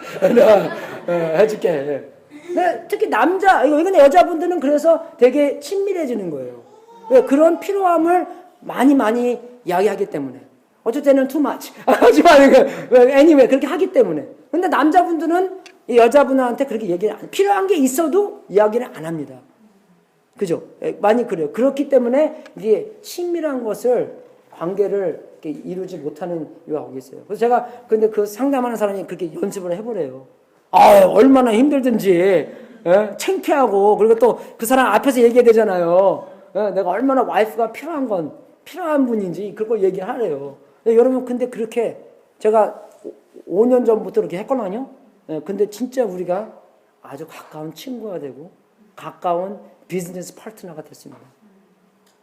해줄게. 근데 특히 이건 여자분들은 그래서 되게 친밀해지는 거예요. 왜? 그런 필요함을 많이 이야기하기 때문에. 어쩔 때는 too much. 하지만 anyway 그렇게 하기 때문에. 근데 남자분들은 이 여자분한테 그렇게 얘기를 필요한 게 있어도 이야기를 안 합니다. 그죠? 많이 그래요. 그렇기 때문에 이게 친밀한 관계를 이렇게 이루지 못하는 이유가 있어요. 그래서 제가 근데 그 상담하는 사람이 그렇게 연습을 해보래요. 얼마나 힘들든지, 창피하고, 그리고 또 그 사람 앞에서 얘기해야 되잖아요. 내가 얼마나 와이프가 필요한 분인지 그걸 얘기를 하래요. 여러분, 근데 그렇게 제가 5년 전부터 그렇게 했거든요. 근데 진짜 우리가 아주 가까운 친구가 되고, 가까운 비즈니스 파트너가 됐습니다.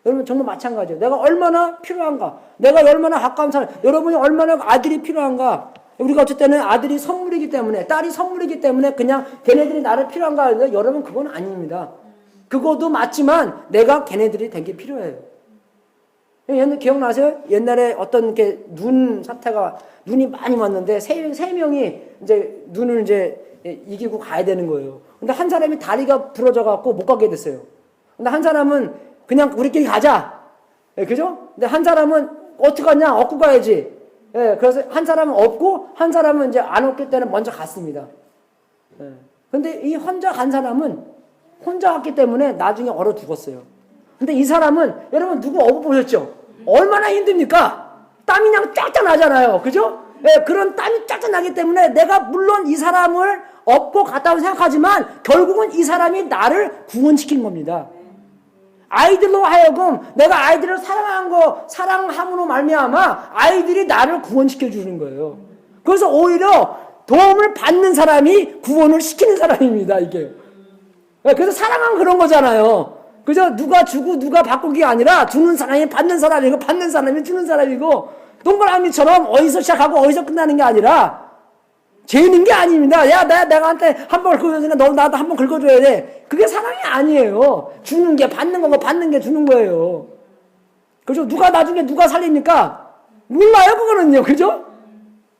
여러분, 정말 마찬가지예요. 내가 얼마나 필요한가? 내가 얼마나 가까운 사람, 여러분이 얼마나 아들이 필요한가? 우리가 어쩔 때는 아들이 선물이기 때문에, 딸이 선물이기 때문에 그냥 걔네들이 나를 필요한가 하는데 여러분, 그건 아닙니다. 그것도 맞지만 내가 걔네들이 되게 필요해요. 옛날 기억나세요? 옛날에 어떤 게 눈이 많이 왔는데 세 명이 이제 눈을 이제 이기고 가야 되는 거예요. 근데 한 사람이 다리가 부러져 갖고 못 가게 됐어요. 근데 한 사람은 그냥 우리끼리 가자. 예, 그죠? 근데 한 사람은 어떻게 가냐? 업고 가야지. 예, 그래서 한 사람은 업고 한 사람은 이제 안 업기 때문에 먼저 갔습니다. 예. 근데 이 혼자 간 사람은 혼자 갔기 때문에 나중에 얼어 죽었어요. 근데 이 사람은 여러분 누구 업어 보셨죠? 얼마나 힘듭니까? 땀이 그냥 쫙쫙 나잖아요. 그죠? 예, 그런 땀이 쫙쫙 나기 때문에 내가 물론 이 사람을 업고 갔다고 생각하지만 결국은 이 사람이 나를 구원시킨 겁니다. 아이들로 하여금 내가 아이들을 사랑함으로 말미암아 아이들이 나를 구원시켜 주는 거예요. 그래서 오히려 도움을 받는 사람이 구원을 시키는 사람입니다, 이게. 그래서 사랑은 그런 거잖아요. 그죠? 누가 주고 누가 바꾸기가 아니라 주는 사람이 받는 사람이고 받는 사람이 주는 사람이고 동그라미처럼 어디서 시작하고 어디서 끝나는 게 아니라 재는 게 아닙니다. 야, 내가한테 한 번 긁어줬으니까 너 나도 한 번 긁어줘야 돼. 그게 사랑이 아니에요. 주는 게 받는 거고 받는 게 주는 거예요. 그죠? 누가 나중에 누가 살립니까? 몰라요, 그거는요. 그죠?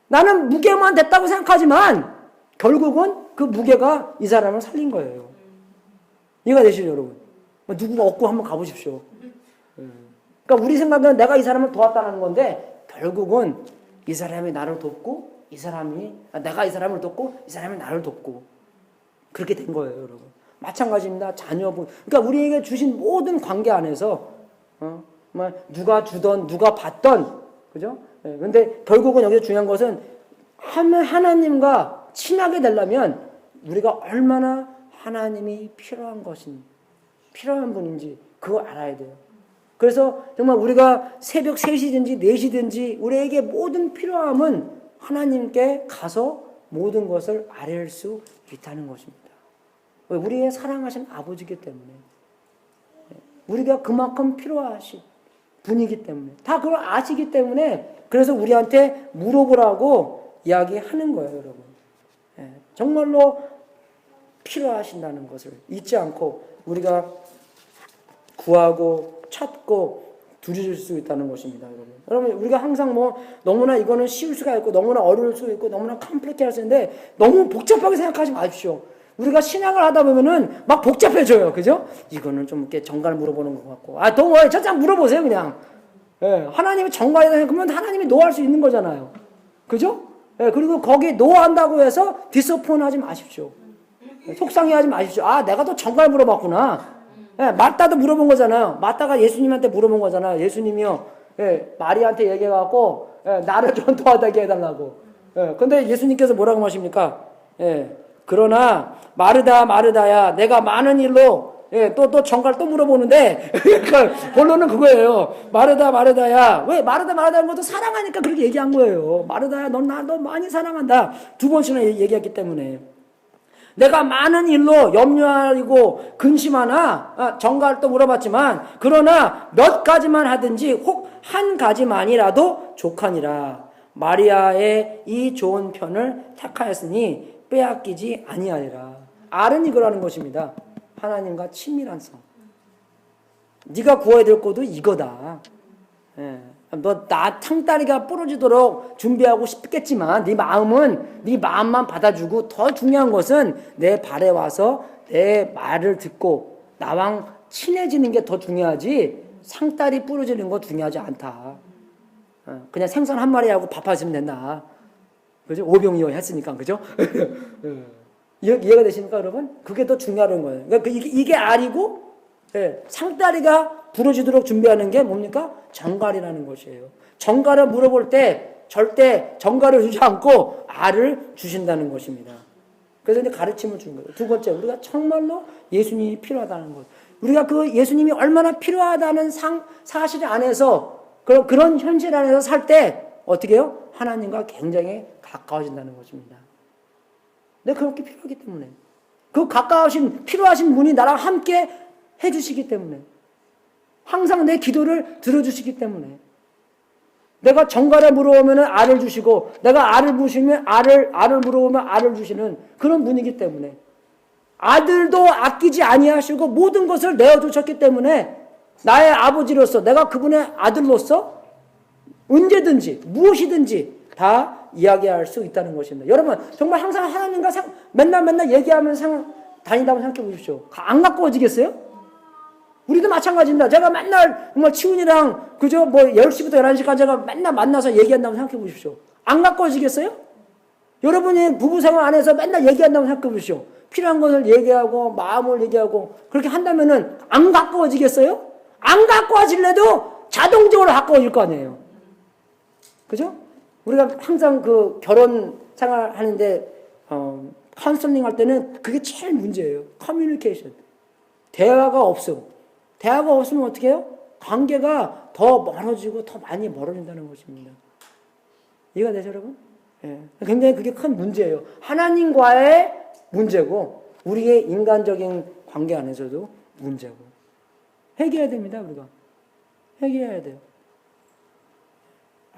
나는 무게만 됐다고 생각하지만 결국은 그 무게가 이 사람을 살린 거예요. 이해가 되시죠, 여러분? 누구가 얻고 한번 가보십시오. 그러니까 우리 생각에는 내가 이 사람을 도왔다는 건데 결국은 이 사람이 나를 돕고 내가 이 사람을 돕고 이 사람이 나를 돕고 그렇게 된 거예요, 여러분. 마찬가지입니다. 자녀분. 그러니까 우리에게 주신 모든 관계 안에서 누가 주던 누가 받던 그죠? 근데 결국은 여기서 중요한 것은 하나님과 친하게 되려면 우리가 얼마나 하나님이 필요한 분인지 그거 알아야 돼요. 그래서 정말 우리가 새벽 3시든지 4시든지 우리에게 모든 필요함은 하나님께 가서 모든 것을 아뢰을 수 있다는 것입니다. 우리의 사랑하신 아버지이기 때문에 우리가 그만큼 필요하신 분이기 때문에 다 그걸 아시기 때문에 그래서 우리한테 물어보라고 이야기하는 거예요, 여러분. 정말로 필요하신다는 것을 잊지 않고 우리가 구하고 찾고 두려울 수 있다는 것입니다, 여러분. 여러분, 우리가 항상 너무나 이거는 쉬울 수가 있고 너무나 어려울 수가 있고 너무나 컴플렉트할 수 있는데 너무 복잡하게 생각하지 마십시오. 우리가 신앙을 하다 보면은 막 복잡해져요, 그죠? 이거는 좀 이렇게 정관을 물어보는 것 같고, 동호회 저장 물어보세요, 그냥. 하나님이 정관이다 그러면 하나님이 노할 수 있는 거잖아요, 그죠? 그리고 거기 노한다고 해서 디스포인트하지 마십시오. 속상해하지 마십시오. 내가 또 정관을 물어봤구나. 마따도 물어본 거잖아요. 마따가 예수님한테 물어본 거잖아요. 예수님이요, 마리아한테 얘기해갖고 나를 좀 도와다게 해달라고. 근데 예수님께서 뭐라고 하십니까? 그러나 마르다야, 내가 많은 일로 또 정갈 또 물어보는데 그러니까 본론은 그거예요. 마르다야. 왜 마르다는 것도 사랑하니까 그렇게 얘기한 거예요. 마르다야, 너 많이 사랑한다. 2번씩이나 얘기했기 때문에. 내가 많은 일로 염려하고 근심하나 정가를 또 물어봤지만 그러나 몇 가지만 하든지 혹 한 가지만이라도 족하니라. 마리아의 이 좋은 편을 택하였으니 빼앗기지 아니하리라. 알은 이거라는 것입니다. 하나님과 친밀한 성. 네가 구해야 될 것도 이거다. 너 나 창다리가 부러지도록 준비하고 싶겠지만 네 마음만 받아주고 더 중요한 것은 내 발에 와서 내 말을 듣고 나랑 친해지는 게 더 중요하지 상다리 부러지는 거 중요하지 않다. 그냥 생선 한 마리 하고 밥 하시면 된다. 그죠? 오병이어 했으니까, 그죠? 이해가 되십니까, 여러분? 그게 더 중요한 거예요. 그러니까 이게 알이고 상다리가 부러지도록 준비하는 게 뭡니까? 정갈이라는 것이에요. 정갈을 물어볼 때 절대 정갈을 주지 않고 알을 주신다는 것입니다. 그래서 이제 가르침을 주는 거예요. 두 번째, 우리가 정말로 예수님이 필요하다는 것. 우리가 그 예수님이 얼마나 필요하다는 사실 안에서 그런 현실 안에서 살 때 어떻게 해요? 하나님과 굉장히 가까워진다는 것입니다. 내가 그렇게 필요하기 때문에 그 필요하신 분이 나랑 함께 해주시기 때문에 항상 내 기도를 들어주시기 때문에 내가 정갈을 물어오면 알을 주시고 내가 알을 물으시면 알을 물어오면 알을 주시는 그런 분이기 때문에 아들도 아끼지 아니하시고 모든 것을 내어주셨기 때문에 나의 아버지로서, 내가 그분의 아들로서 언제든지 무엇이든지 다 이야기할 수 있다는 것입니다. 여러분 정말 항상 하나님과 맨날 얘기하면서 다닌다고 생각해 보십시오. 안 가까워지겠어요? 우리도 마찬가지입니다. 제가 맨날 정말 치훈이랑 그저 뭐 10시부터 11시까지 제가 맨날 만나서 얘기한다고 생각해 보십시오. 안 가까워지겠어요? 여러분이 부부생활 안에서 맨날 얘기한다고 생각해 보십시오. 필요한 것을 얘기하고 마음을 얘기하고 그렇게 한다면은 안 가까워지겠어요? 안 가까워질래도 자동적으로 가까워질 거 아니에요. 그죠? 우리가 항상 그 결혼 생활 하는데 카운슬링 할 때는 그게 제일 문제예요. 커뮤니케이션. 대화가 없어. 대화가 없으면 어떻게 해요? 관계가 더 멀어지고 더 많이 멀어진다는 것입니다. 이해가 되죠, 여러분? 예. 굉장히 그게 큰 문제예요. 하나님과의 문제고 우리의 인간적인 관계 안에서도 문제고 해결해야 됩니다. 우리가 해결해야 돼요.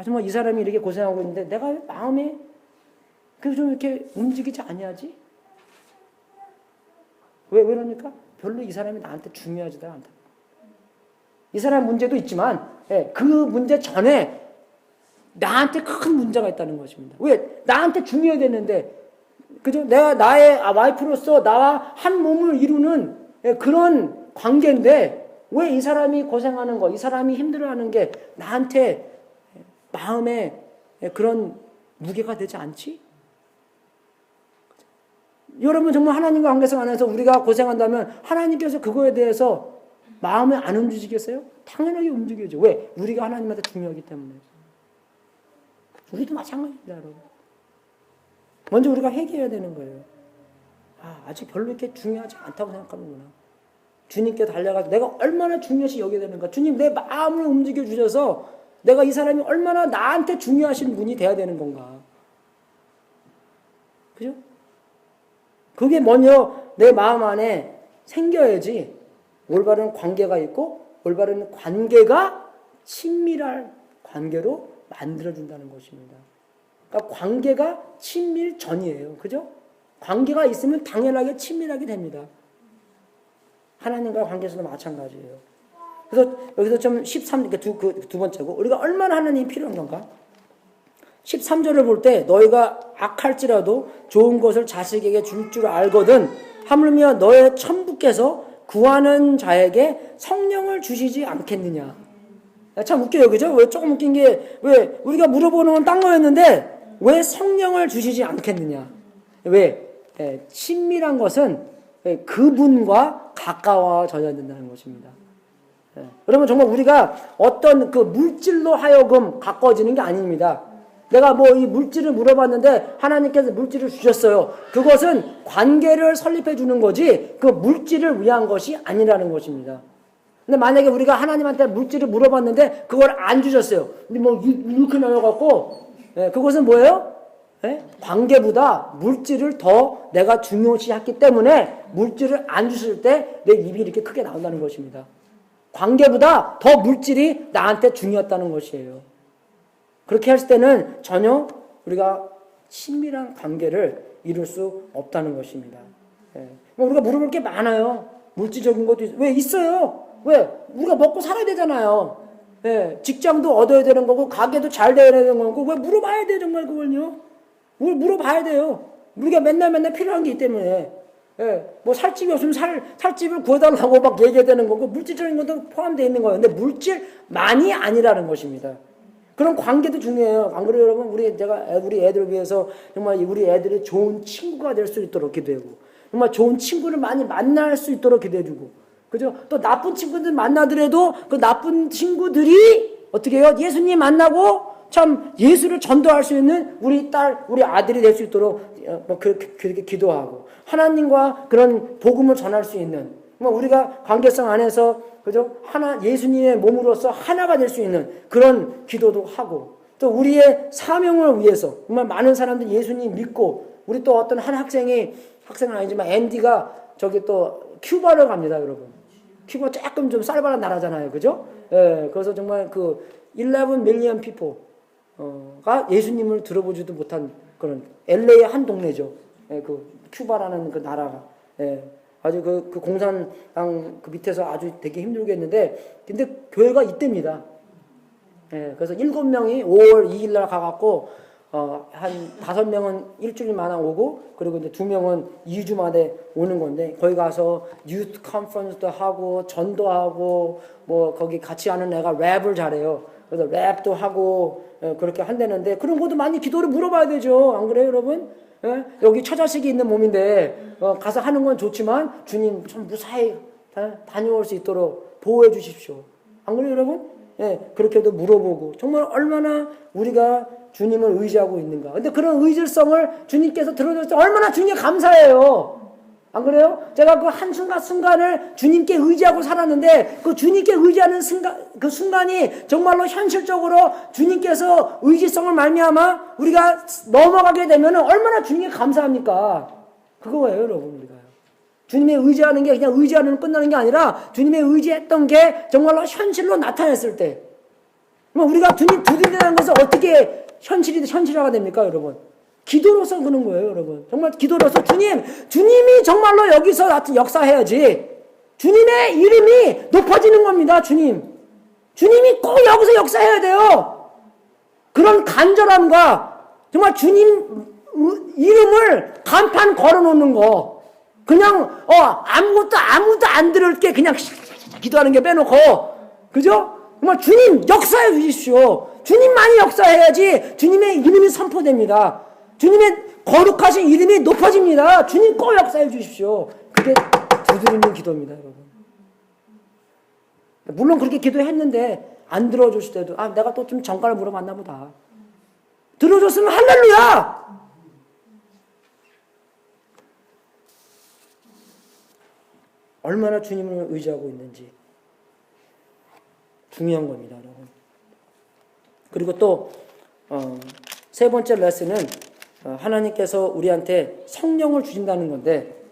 정말 이 사람이 이렇게 고생하고 있는데 내가 왜 마음에 좀 이렇게 움직이지 아니하지? 왜 그러니까? 별로 이 사람이 나한테 중요하지도 않다. 이 사람 문제도 있지만 그 문제 전에 나한테 큰 문제가 있다는 것입니다. 왜? 나한테 중요해야 되는데 그죠? 내가 나의 와이프로서 나와 한 몸을 이루는 그런 관계인데 왜 이 사람이 고생하는 거, 이 사람이 힘들어하는 게 나한테 마음에 그런 무게가 되지 않지? 여러분 정말 하나님과 관계성 안에서 우리가 고생한다면 하나님께서 그거에 대해서 마음에 안 움직이겠어요? 당연하게 움직이죠. 왜? 우리가 하나님한테 중요하기 때문에. 우리도 마찬가지입니다, 여러분. 먼저 우리가 회개해야 되는 거예요. 아직 별로 이렇게 중요하지 않다고 생각하는구나. 주님께 달려가서 내가 얼마나 중요시 여겨야 되는가. 주님 내 마음을 움직여 주셔서 내가 이 사람이 얼마나 나한테 중요하신 분이 돼야 되는 건가. 그죠? 그게 먼저 내 마음 안에 생겨야지 올바른 관계가 있고 올바른 관계가 친밀한 관계로 만들어준다는 것입니다. 그러니까 관계가 친밀 전이에요. 그죠? 관계가 있으면 당연하게 친밀하게 됩니다. 하나님과 관계에서도 마찬가지예요. 그래서 여기서 좀 13, 두 번째고 우리가 얼마나 하나님이 필요한 건가? 13절을 볼 때 너희가 악할지라도 좋은 것을 자식에게 줄 줄 알거든 하물며 너의 천부께서 구하는 자에게 성령을 주시지 않겠느냐. 참 웃겨요. 그죠? 왜 조금 웃긴 게 왜 우리가 물어보는 건 딴 거였는데 왜 성령을 주시지 않겠느냐. 왜? 친밀한 것은 그분과 가까워져야 된다는 것입니다. 그러면 정말 우리가 어떤 그 물질로 하여금 가까워지는 게 아닙니다. 내가 뭐 이 물질을 물어봤는데 하나님께서 물질을 주셨어요. 그것은 관계를 설립해 주는 거지 그 물질을 위한 것이 아니라는 것입니다. 근데 만약에 우리가 하나님한테 물질을 물어봤는데 그걸 안 주셨어요. 근데 뭐 이렇게 나눠갖고 그것은 뭐예요? 관계보다 물질을 더 내가 중요시했기 때문에 물질을 안 주실 때 내 입이 이렇게 크게 나온다는 것입니다. 관계보다 더 물질이 나한테 중요했다는 것이에요. 그렇게 했을 때는 전혀 우리가 친밀한 관계를 이룰 수 없다는 것입니다. 우리가 물어볼 게 많아요. 물질적인 것도 왜 있어요? 왜? 우리가 먹고 살아야 되잖아요. 직장도 얻어야 되는 거고 가게도 잘 돼야 되는 거고 왜 물어봐야 돼요 정말 그걸요? 뭘 물어봐야 돼요. 우리가 맨날 필요한 게 있기 때문에 뭐 살집이 없으면 살집을 구해달라고 막 얘기해야 되는 거고 물질적인 것도 포함되어 있는 거예요. 근데 물질만이 아니라는 것입니다. 그런 관계도 중요해요. 안 그래요, 여러분? 우리 애들을 위해서 정말 우리 애들이 좋은 친구가 될 수 있도록 기도하고, 정말 좋은 친구를 많이 만날 수 있도록 기도해주고, 그죠? 또 나쁜 친구들 만나더라도 그 나쁜 친구들이 어떻게 해요? 예수님 만나고 참 예수를 전도할 수 있는 우리 딸, 우리 아들이 될 수 있도록 그렇게 기도하고, 하나님과 그런 복음을 전할 수 있는, 우리가 관계성 안에서 그죠? 예수님의 몸으로서 하나가 될 수 있는 그런 기도도 하고, 또 우리의 사명을 위해서 정말 많은 사람들이 예수님 믿고, 우리 또 어떤 한 학생은 아니지만 앤디가 저기 또 큐바를 갑니다, 여러분. 큐바 조금 좀 쌀바란 나라잖아요, 그죠? 그래서 정말 그 11 million people가 예수님을 들어보지도 못한 그런 LA의 한 동네죠. 그 큐바라는 그 나라가. 아주 그 공산당 그 밑에서 아주 되게 힘들게 했는데, 근데 교회가 이때입니다. 예, 그래서 7명이 5월 2일 날 가갖고, 한 5명은 일주일 만에 오고, 그리고 이제 2명은 2주 만에 오는 건데, 거기 가서 유th 컨퍼런스도 하고, 전도하고, 뭐, 거기 같이 하는 애가 랩을 잘해요. 그래서 랩도 하고, 그렇게 한다는데, 그런 것도 많이 기도를 물어봐야 되죠. 안 그래요, 여러분? 예? 여기 처자식이 있는 몸인데, 가서 하는 건 좋지만, 주님 좀 무사히 다녀올 수 있도록 보호해 주십시오. 안 그래요, 여러분? 예, 그렇게도 물어보고, 정말 얼마나 우리가 주님을 의지하고 있는가. 근데 그런 의질성을 주님께서 들어줬을 때 얼마나 주님께 감사해요. 안 그래요? 제가 그 한순간을 주님께 의지하고 살았는데, 그 주님께 의지하는 그 순간이 정말로 현실적으로 주님께서 의지성을 말미암아 우리가 넘어가게 되면 얼마나 주님께 감사합니까? 그거예요, 여러분, 우리가. 주님의 의지하는 게 그냥 의지하는 끝나는 게 아니라 주님의 의지했던 게 정말로 현실로 나타냈을 때, 우리가 주님 두드리는 것을 어떻게 현실화가 됩니까, 여러분? 기도로서 그런 거예요, 여러분. 정말 기도로서 주님이 정말로 여기서 역사해야지. 주님의 이름이 높아지는 겁니다, 주님이 꼭 여기서 역사해야 돼요. 그런 간절함과 정말 주님 이름을 간판 걸어놓는 거. 그냥, 아무도 안 들을 게 그냥 기도하는 게 빼놓고, 그죠? 정말 주님 역사해 주십시오. 주님만이 역사해야지 주님의 이름이 선포됩니다. 주님의 거룩하신 이름이 높아집니다. 주님 꼭 역사해 주십시오. 그게 두드리는 기도입니다, 여러분. 물론 그렇게 기도했는데 안 들어줬을 때도 내가 또 좀 정가를 물어봤나 보다. 들어줬으면 할렐루야! 얼마나 주님을 의지하고 있는지 중요한 겁니다, 여러분. 그리고 또 세 번째 레슨은 하나님께서 우리한테 성령을 주신다는 건데,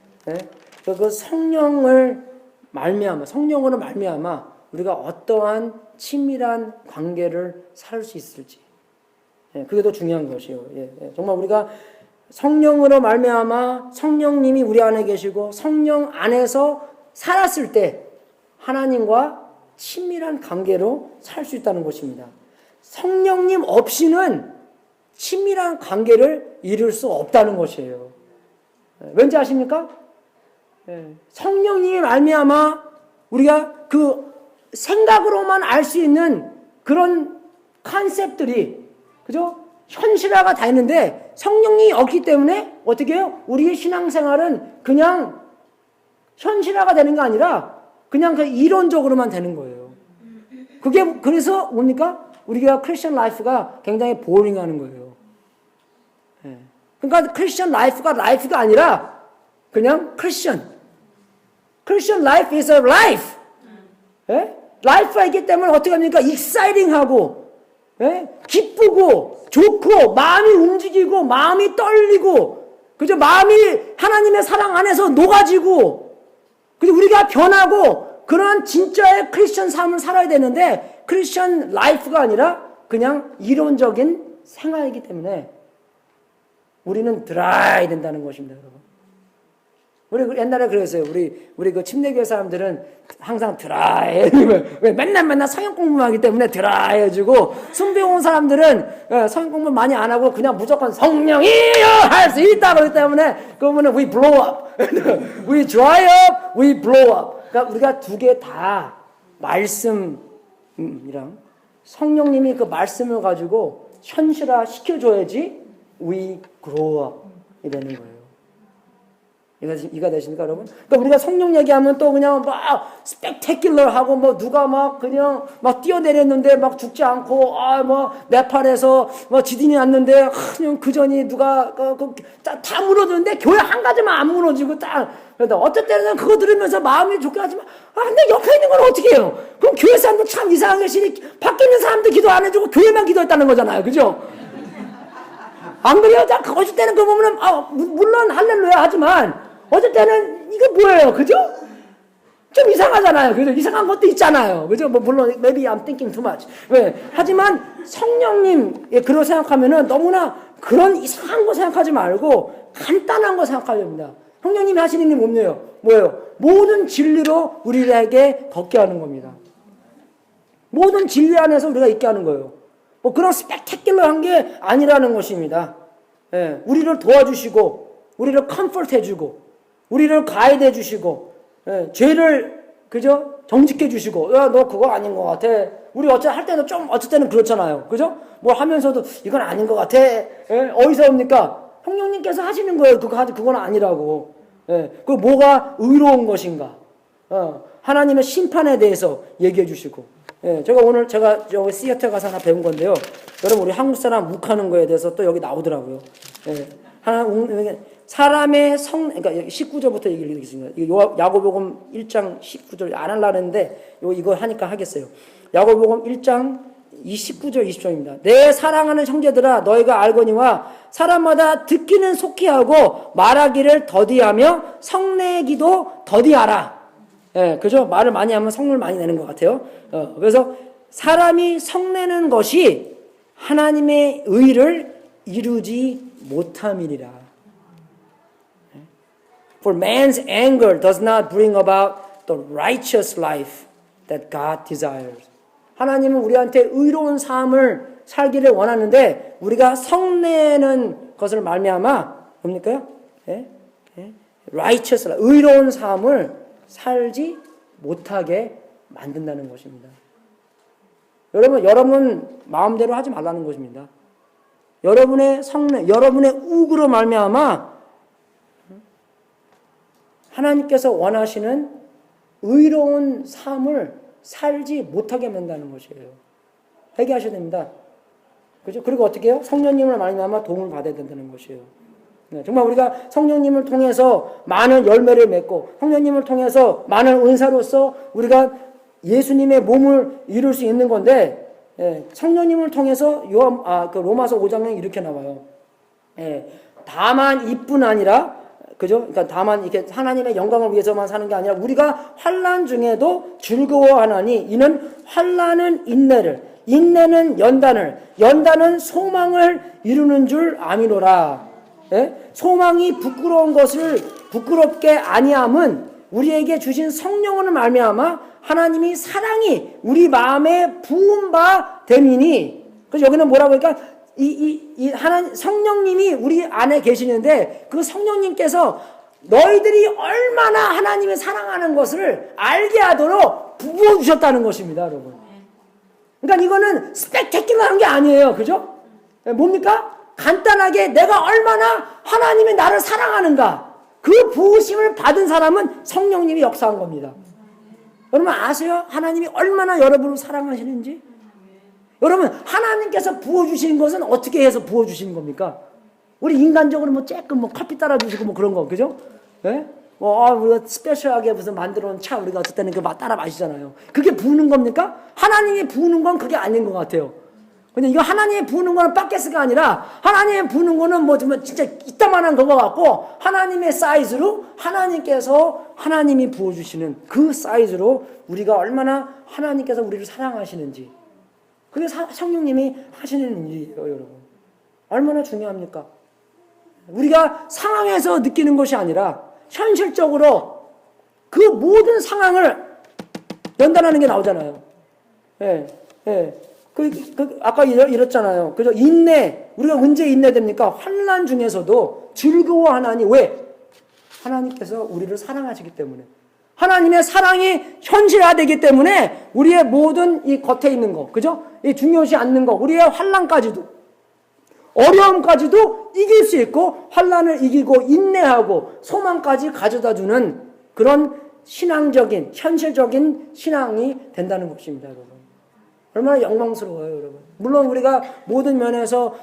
그 성령으로 말미암아 우리가 어떠한 친밀한 관계를 살 수 있을지, 그게 더 중요한 것이요. 정말 우리가 성령으로 말미암아 성령님이 우리 안에 계시고 성령 안에서 살았을 때 하나님과 친밀한 관계로 살 수 있다는 것입니다. 성령님 없이는 친밀한 관계를 이룰 수 없다는 것이에요. 왠지 아십니까? 성령님이 말미암아 우리가 그 생각으로만 알 수 있는 그런 컨셉들이, 그죠? 현실화가 다 있는데 성령님이 없기 때문에 어떻게 해요? 우리의 신앙생활은 그냥 현실화가 되는 게 아니라 그냥 그 이론적으로만 되는 거예요. 그게 그래서 뭡니까? 우리가 크리스천 라이프가 굉장히 보링하는 거예요. 그러니까 크리스천 라이프가 아니라 그냥 크리스천 라이프 is a life. 라이프가 있기 때문에 어떻게 합니까? 익사이팅하고, 기쁘고 좋고 마음이 움직이고 마음이 떨리고, 그죠? 마음이 하나님의 사랑 안에서 녹아지고, 그죠? 우리가 변하고 그런 진짜의 크리스천 삶을 살아야 되는데 크리스천 라이프가 아니라 그냥 이론적인 생활이기 때문에 우리는 드라이 된다는 것입니다, 여러분. 우리 옛날에 그랬어요. 우리 그 침례교회 사람들은 항상 드라이. 왜 맨날 성경 공부만 하기 때문에 드라이 해주고, 순교 온 사람들은 성경 공부 많이 안 하고 그냥 무조건 성령이여 할 수 있다 그러기 때문에 그러면은 we blow up, we dry up, we blow up. 그러니까 우리가 두 개 다 말씀이랑 성령님이 그 말씀을 가지고 현실화 시켜줘야지 we grow up 이 되는 거예요. 이해가 되십니까, 여러분? 그러니까 우리가 성령 얘기하면 또 그냥 막 스펙테큘러하고 뭐 누가 막 그냥 막 뛰어내렸는데 막 죽지 않고 뭐 네팔에서 뭐 지진이 왔는데 그냥 그 전이 누가 다 무너졌는데 교회 한 가지만 안 무너지고 딱. 그런데 어떨 때는 그거 들으면서 마음이 좋게 하지만 근데 옆에 있는 건 어떻게 해요? 그럼 교회 사람들 참 이상하게 밖에 있는 사람들 기도 안 해주고 교회만 기도했다는 거잖아요, 그죠? 안 그래요? 어쩔 때는 그거 보면은 물론 할렐루야 하지만 어쩔 때는 이거 뭐예요, 그죠? 좀 이상하잖아요, 그죠? 이상한 것도 있잖아요, 그죠? 뭐 물론 maybe I'm thinking too much. 하지만 성령님 그런 생각하면은 너무나 그런 이상한 거 생각하지 말고 간단한 거 생각하려 합니다. 성령님이 하시는 게 뭐예요? 뭐예요? 모든 진리로 우리에게 걷게 하는 겁니다. 모든 진리 안에서 우리가 있게 하는 거예요. 뭐 그런 스펙타클러한 게 아니라는 것입니다. 예, 우리를 도와주시고, 우리를 컴포트 해주고, 우리를 가이드 해주시고, 예, 죄를 그죠? 정직해 주시고, 야, 너 그거 아닌 것 같아. 우리 할 때는 좀 어쩔 때는 그렇잖아요. 그죠? 뭘 하면서도 이건 아닌 것 같아. 예, 어디서 옵니까? 성령님께서 하시는 거예요. 그건 아니라고. 예, 그 뭐가 의로운 것인가? 하나님의 심판에 대해서 얘기해 주시고. 예, 제가 여기 시애틀 가서 하나 배운 건데요. 여러분, 우리 한국 사람 욱하는 거에 대해서 또 여기 나오더라고요. 예, 사람의 그러니까 19절부터 얘기를 드리겠습니다. 야고보음 1장 19절 안 하려고 했는데, 이거 하니까 하겠어요. 야고보음 1장 19절 20절입니다. 내 사랑하는 형제들아, 너희가 알거니와 사람마다 듣기는 속히 하고 말하기를 더디하며 성내기도 더디하라. 예, 그죠? 말을 많이 하면 성을 많이 내는 것 같아요. 그래서 사람이 성내는 것이 하나님의 의를 이루지 못함이니라. For man's anger does not bring about the righteous life that God desires. 하나님은 우리한테 의로운 삶을 살기를 원하는데 우리가 성내는 것을 말미암아 뭡니까? righteous life, 의로운 삶을 살지 못하게 만든다는 것입니다. 여러분 마음대로 하지 말라는 것입니다. 여러분의 성내, 여러분의 욱으로 말미암아 하나님께서 원하시는 의로운 삶을 살지 못하게 만든다는 것이에요. 회개하셔야 됩니다. 그죠? 그리고 어떻게 해요? 성령님을 말미암아 도움을 받아야 된다는 것이에요. 네, 정말 우리가 성령님을 통해서 많은 열매를 맺고 성령님을 통해서 많은 은사로서 우리가 예수님의 몸을 이룰 수 있는 건데, 성령님을 통해서 로마서 5장에 이렇게 나와요. 다만 이뿐 아니라, 그죠? 그러니까 다만 이렇게 하나님의 영광을 위해서만 사는 게 아니라 우리가 환난 중에도 즐거워하나니 이는 환난은 인내를, 인내는 연단을, 연단은 소망을 이루는 줄 아미노라. 소망이 부끄러운 것을 부끄럽게 아니함은 우리에게 주신 성령을 말미암아 하나님이 사랑이 우리 마음에 부은 바 됨이니. 그래서 여기는 뭐라고 하니까 하나님 성령님이 우리 안에 계시는데 그 성령님께서 너희들이 얼마나 하나님을 사랑하는 것을 알게 하도록 부어 주셨다는 것입니다, 여러분. 그러니까 이거는 스펙타클러한 게 아니에요, 그죠? 뭡니까? 간단하게 내가 얼마나 하나님이 나를 사랑하는가, 그 부으심을 받은 사람은 성령님이 역사한 겁니다. 여러분 아세요? 하나님이 얼마나 여러분을 사랑하시는지? 여러분 하나님께서 부어주시는 것은 어떻게 해서 부어주시는 겁니까? 우리 인간적으로 조금 커피 따라주시고 그런 거, 그죠? 예? 우리가 스페셜하게 무슨 만들어 놓은 차 우리가 어떨 때는 따라 마시잖아요. 그게 부으는 겁니까? 하나님이 부으는 건 그게 아닌 것 같아요. 근데 이거 하나님이 부으는 거는 바켓스가 아니라 하나님이 부으는 거는 진짜 이따만한 그거 같고 하나님의 사이즈로 하나님이 부어주시는 그 사이즈로 우리가 얼마나 하나님께서 우리를 사랑하시는지, 그게 성령님이 하시는 일이에요, 여러분. 얼마나 중요합니까? 우리가 상황에서 느끼는 것이 아니라 현실적으로 그 모든 상황을 연단하는 게 나오잖아요. 아까 이랬잖아요. 그죠? 인내. 우리가 언제 인내됩니까? 환난 중에서도 즐거워하나니. 왜? 하나님께서 우리를 사랑하시기 때문에. 하나님의 사랑이 현실화되기 때문에 우리의 모든 이 겉에 있는 거, 그죠? 이 중요시 않는 거, 우리의 환난까지도, 어려움까지도 이길 수 있고 환난을 이기고 인내하고 소망까지 가져다주는 그런 신앙적인, 현실적인 신앙이 된다는 것입니다, 여러분. 얼마나 영광스러워요, 여러분. 물론 우리가 모든 면에서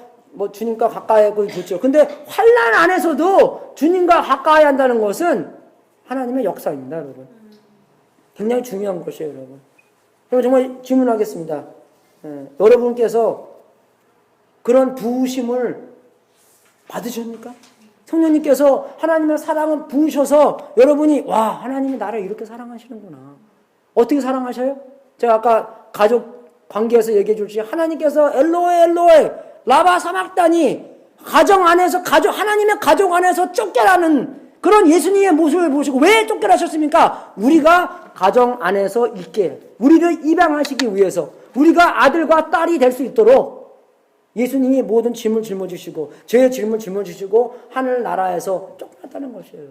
주님과 가까이 하고 좋죠. 근데 환난 안에서도 주님과 가까이 한다는 것은 하나님의 역사입니다, 여러분. 굉장히 중요한 것이에요, 여러분. 그럼 정말 질문하겠습니다. 여러분께서 그런 부으심을 받으십니까? 성령님께서 하나님의 사랑을 부으셔서 여러분이 하나님이 나를 이렇게 사랑하시는구나. 어떻게 사랑하셔요? 제가 아까 가족 관계에서 얘기해 줬지, 하나님께서 엘로에 라바 사막다니, 가정 안에서 하나님의 가족 안에서 쫓겨나는 그런 예수님의 모습을 보시고 왜 쫓겨나셨습니까? 우리가 가정 안에서 있게, 우리를 입양하시기 위해서, 우리가 아들과 딸이 될 수 있도록 예수님이 모든 짐을 짊어지시고 죄의 짐을 짊어지시고 하늘나라에서 쫓겨났다는 것이에요.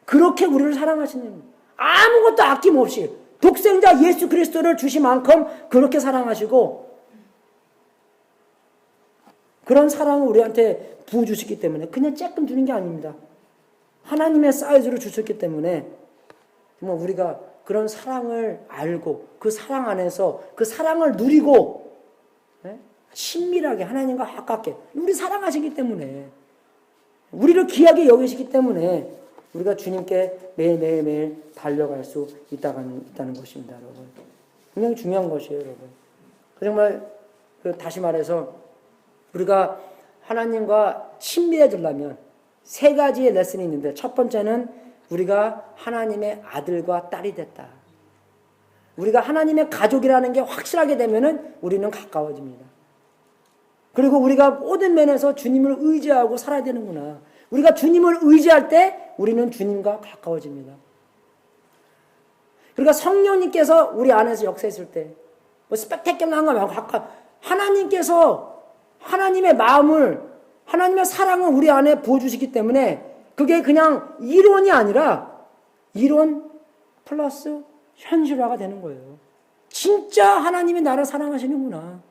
그렇게 우리를 사랑하시는, 아무것도 아낌없이 독생자 예수 그리스도를 주신 만큼 그렇게 사랑하시고 그런 사랑을 우리한테 부어주시기 때문에 그냥 조금 주는 게 아닙니다. 하나님의 사이즈로 주셨기 때문에 정말 우리가 그런 사랑을 알고 그 사랑 안에서 그 사랑을 누리고 친밀하게 하나님과 가깝게 우리 사랑하시기 때문에 우리를 귀하게 여기시기 때문에 우리가 주님께 매일 달려갈 수 있다는 것입니다, 여러분. 굉장히 중요한 것이에요, 여러분. 정말 다시 말해서 우리가 하나님과 친밀해지려면 세 가지의 레슨이 있는데 첫 번째는 우리가 하나님의 아들과 딸이 됐다. 우리가 하나님의 가족이라는 게 확실하게 되면은 우리는 가까워집니다. 그리고 우리가 모든 면에서 주님을 의지하고 살아야 되는구나. 우리가 주님을 의지할 때 우리는 주님과 가까워집니다. 그러니까 성령님께서 우리 안에서 역사했을 때 뭐 스펙테클러한 거 말고 하나님께서 하나님의 마음을 하나님의 사랑을 우리 안에 부어주시기 때문에 그게 그냥 이론이 아니라 이론 플러스 현실화가 되는 거예요. 진짜 하나님이 나를 사랑하시는구나.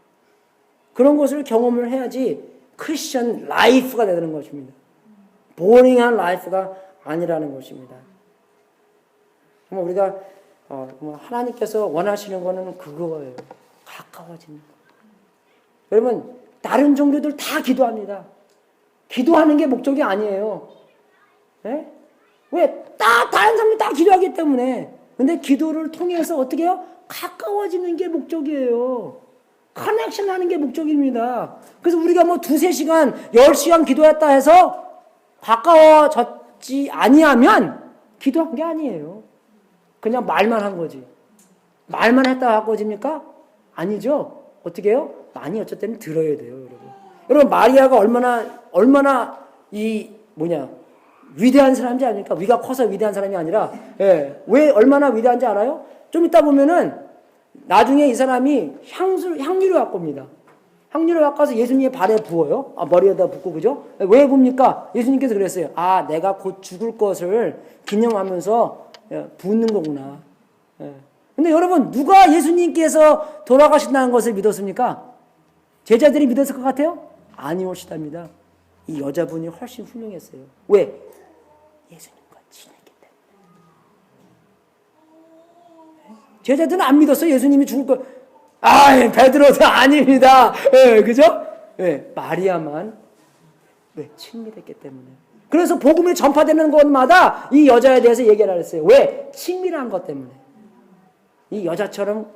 그런 것을 경험을 해야지 크리스천 라이프가 되는 것입니다. 보링한 라이프가 아니라는 것입니다. 정말 우리가 하나님께서 원하시는 거는 그거예요. 가까워지는 거. 여러분 다른 종교들 다 기도합니다. 기도하는 게 목적이 아니에요. 네? 왜? 다른 사람들 다 기도하기 때문에. 근데 기도를 통해서 어떻게 해요? 가까워지는 게 목적이에요. 커넥션 하는 게 목적입니다. 그래서 우리가 뭐 2-3시간, 10시간 기도했다 해서 가까워졌지 아니하면 기도한 게 아니에요. 그냥 말만 한 거지. 말만 했다 가까워집니까? 아니죠. 어떻게 해요? 많이 어쨌든 들어야 돼요, 여러분. 여러분 마리아가 얼마나 위대한 사람인지 아닙니까? 위가 커서 위대한 사람이 아니라 왜 얼마나 위대한지 알아요? 좀 이따 보면은 나중에 이 사람이 향유를 갖고 옵니다. 향유를 갖고 와서 예수님의 발에 부어요. 머리에다 붓고, 그죠? 왜 붓니까? 예수님께서 그랬어요. 내가 곧 죽을 것을 기념하면서 붓는 거구나. 근데 여러분, 누가 예수님께서 돌아가신다는 것을 믿었습니까? 제자들이 믿었을 것 같아요? 아니오시답니다. 이 여자분이 훨씬 훌륭했어요. 왜? 예수님과 친했기 때문에. 제자들은 안 믿었어요. 예수님이 죽을 거. 베드로도 아닙니다. 그죠? 마리아만 친밀했기 때문에. 그래서 복음이 전파되는 곳마다 이 여자에 대해서 얘기를 했어요. 왜? 친밀한 것 때문에. 이 여자처럼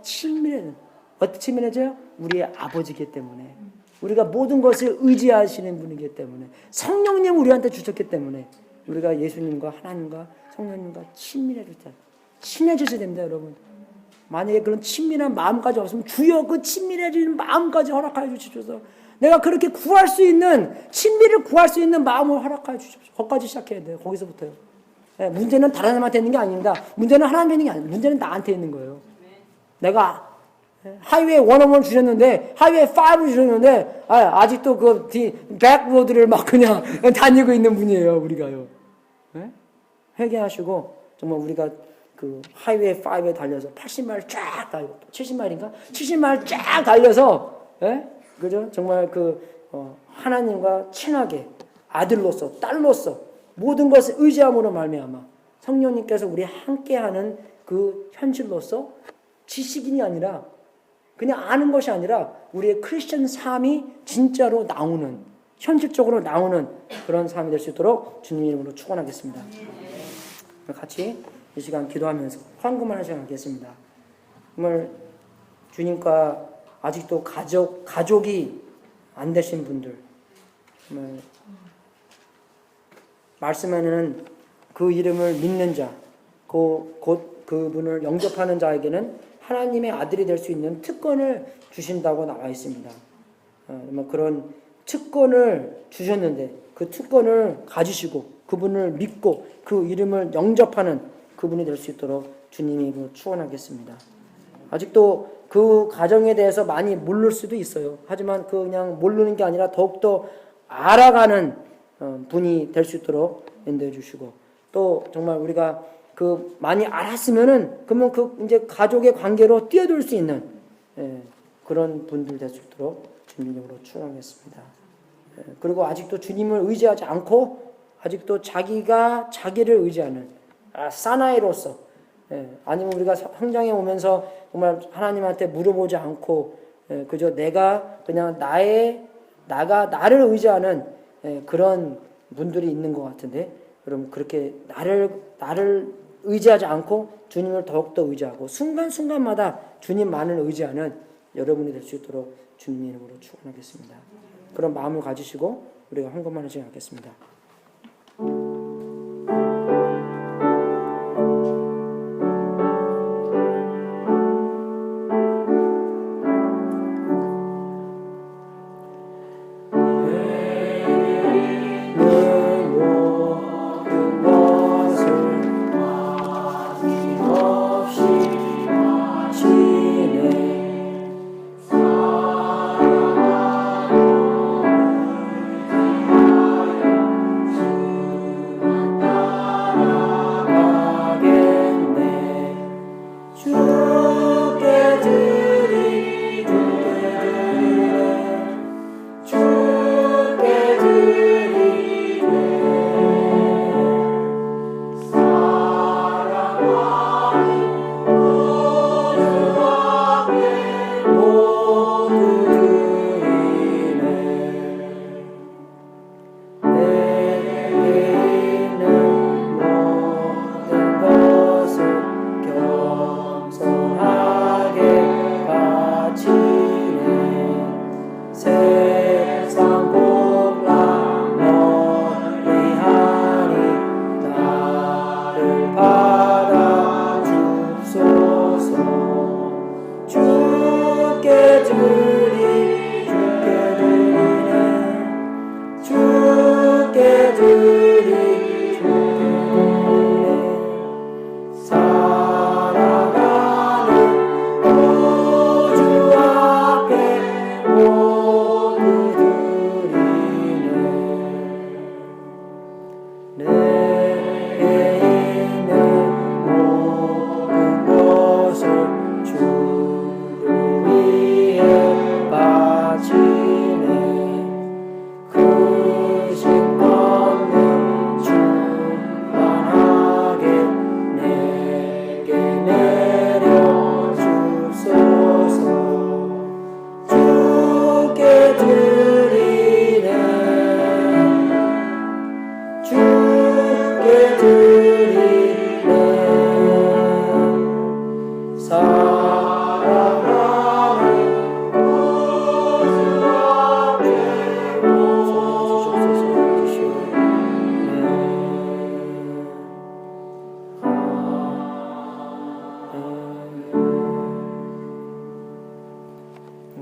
어떻게 친밀해져요? 우리의 아버지이기 때문에. 우리가 모든 것을 의지하시는 분이기 때문에. 성령님 우리한테 주셨기 때문에. 우리가 예수님과 하나님과 성령님과 친해지셔야 됩니다, 여러분. 만약에 그런 친밀한 마음까지 없으면 주여 그 친밀해지는 마음까지 허락하여 주시옵소서. 내가 그렇게 구할 수 있는 친밀을 구할 수 있는 마음을 허락하여 주시옵소서. 거기까지 시작해야 돼요. 거기서부터요. 문제는 다른 사람한테 있는 게 아닙니다. 문제는 하나님께 있는 게 아닙니다. 문제는 나한테 있는 거예요. 내가 하이웨이 101 주셨는데 하이웨이 5 주셨는데 아직도 그 백로드를 막 그냥 다니고 있는 분이에요. 우리가요. 회개하시고 정말 우리가 그 하이웨이 5에 달려서 80마일 쫙 달고 70마일인가? 70마일 쫙 달려서 그죠? 정말 하나님과 친하게 아들로서 딸로서 모든 것을 의지함으로 말미암아 성령님께서 우리 함께하는 그 현실로서 지식인이 아니라 그냥 아는 것이 아니라 우리의 크리스천 삶이 진짜로 나오는 현실적으로 나오는 그런 삶이 될 수 있도록 주님 이름으로 축원하겠습니다. 같이 이 시간 기도하면서 헌금을 한 시간 갖겠습니다. 정말 주님과 아직도 가족이 안 되신 분들, 정말 말씀에는 그 이름을 믿는 자, 곧 그분을 영접하는 자에게는 하나님의 아들이 될 수 있는 특권을 주신다고 나와 있습니다. 그런 특권을 주셨는데 그 특권을 가지시고 그분을 믿고 그 이름을 영접하는 그분이 될 수 있도록 주님이 축원하겠습니다. 아직도 그 가정에 대해서 많이 모를 수도 있어요. 하지만 그냥 모르는 게 아니라 더욱더 알아가는 분이 될 수 있도록 인도해 주시고, 또 정말 우리가 그 많이 알았으면은 그러면 그 이제 가족의 관계로 뛰어들 수 있는 그런 분들 될 수 있도록 주님으로 축원하겠습니다. 그리고 아직도 주님을 의지하지 않고 아직도 자기가 자기를 의지하는 사나이로서, 아니면 우리가 성장해 오면서 정말 하나님한테 물어보지 않고 그저 내가 그냥 나를 의지하는 그런 분들이 있는 것 같은데, 여러분 그렇게 나를 의지하지 않고 주님을 더욱더 의지하고 순간순간마다 주님만을 의지하는 여러분이 될 수 있도록 주님 이름으로 축원하겠습니다. 그런 마음을 가지시고 우리가 헌금하는 시간 갖겠습니다.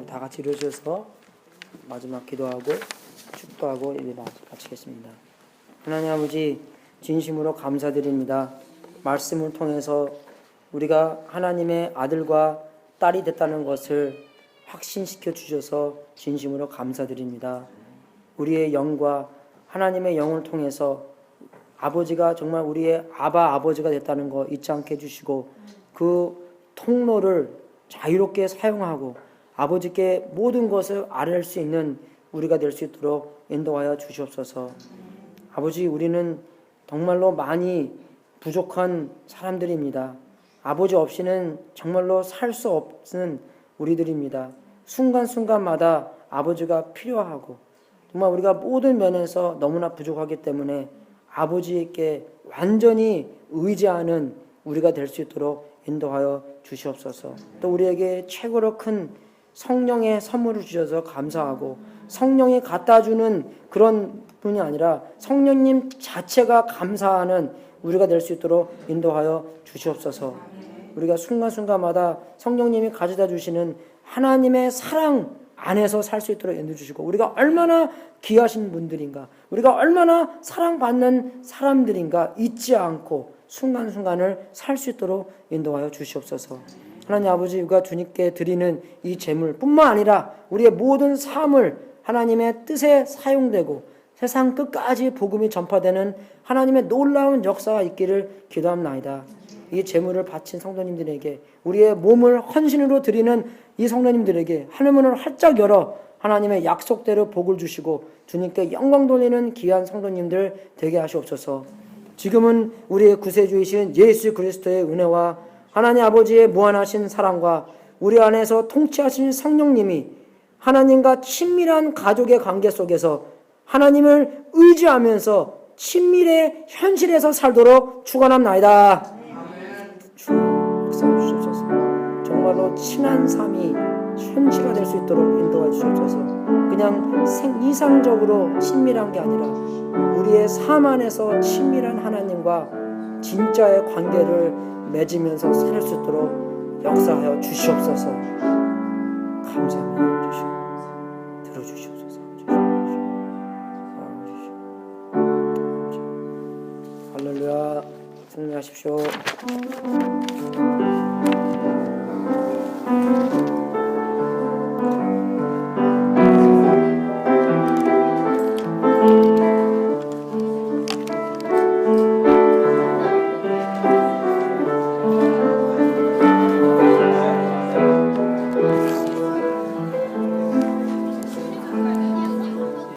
다 같이 이루어져서 마지막 기도하고 축도하고 예배 마치겠습니다. 하나님 아버지, 진심으로 감사드립니다. 말씀을 통해서 우리가 하나님의 아들과 딸이 됐다는 것을 확신시켜 주셔서 진심으로 감사드립니다. 우리의 영과 하나님의 영을 통해서 아버지가 정말 우리의 아버지가 됐다는 거 잊지 않게 해주시고, 그 통로를 자유롭게 사용하고 아버지께 모든 것을 아뢰할 수 있는 우리가 될 수 있도록 인도하여 주시옵소서. 아버지, 우리는 정말로 많이 부족한 사람들입니다. 아버지 없이는 정말로 살 수 없는 우리들입니다. 순간순간마다 아버지가 필요하고 정말 우리가 모든 면에서 너무나 부족하기 때문에 아버지께 완전히 의지하는 우리가 될 수 있도록 인도하여 주시옵소서. 또 우리에게 최고로 큰 성령의 선물을 주셔서 감사하고, 성령이 갖다 주는 그런 분이 아니라 성령님 자체가 감사하는 우리가 될 수 있도록 인도하여 주시옵소서. 우리가 순간순간마다 성령님이 가져다 주시는 하나님의 사랑 안에서 살 수 있도록 인도해 주시고, 우리가 얼마나 귀하신 분들인가, 우리가 얼마나 사랑받는 사람들인가 잊지 않고 순간순간을 살 수 있도록 인도하여 주시옵소서. 하나님 아버지, 우리가 주님께 드리는 이 제물 뿐만 아니라 우리의 모든 삶을 하나님의 뜻에 사용되고 세상 끝까지 복음이 전파되는 하나님의 놀라운 역사가 있기를 기도합나이다. 이 제물을 바친 성도님들에게, 우리의 몸을 헌신으로 드리는 이 성도님들에게 하늘문을 활짝 열어 하나님의 약속대로 복을 주시고 주님께 영광 돌리는 귀한 성도님들 되게 하시옵소서. 지금은 우리의 구세주이신 예수 그리스도의 은혜와 하나님 아버지의 무한하신 사랑과 우리 안에서 통치하신 성령님이 하나님과 친밀한 가족의 관계 속에서 하나님을 의지하면서 친밀의 현실에서 살도록 축원합나이다. 주 역사해 주시옵소서. 정말로 친한 삶이 현실화 될 수 있도록 인도해 주시옵소서. 그냥 이상적으로 친밀한 게 아니라 우리의 삶 안에서 친밀한 하나님과 진짜의 관계를 맺으면서 살 수 있도록 역사하여 주시옵소서. 감사합니다. 들어주시옵소서. 할렐루야. 승리하십시오.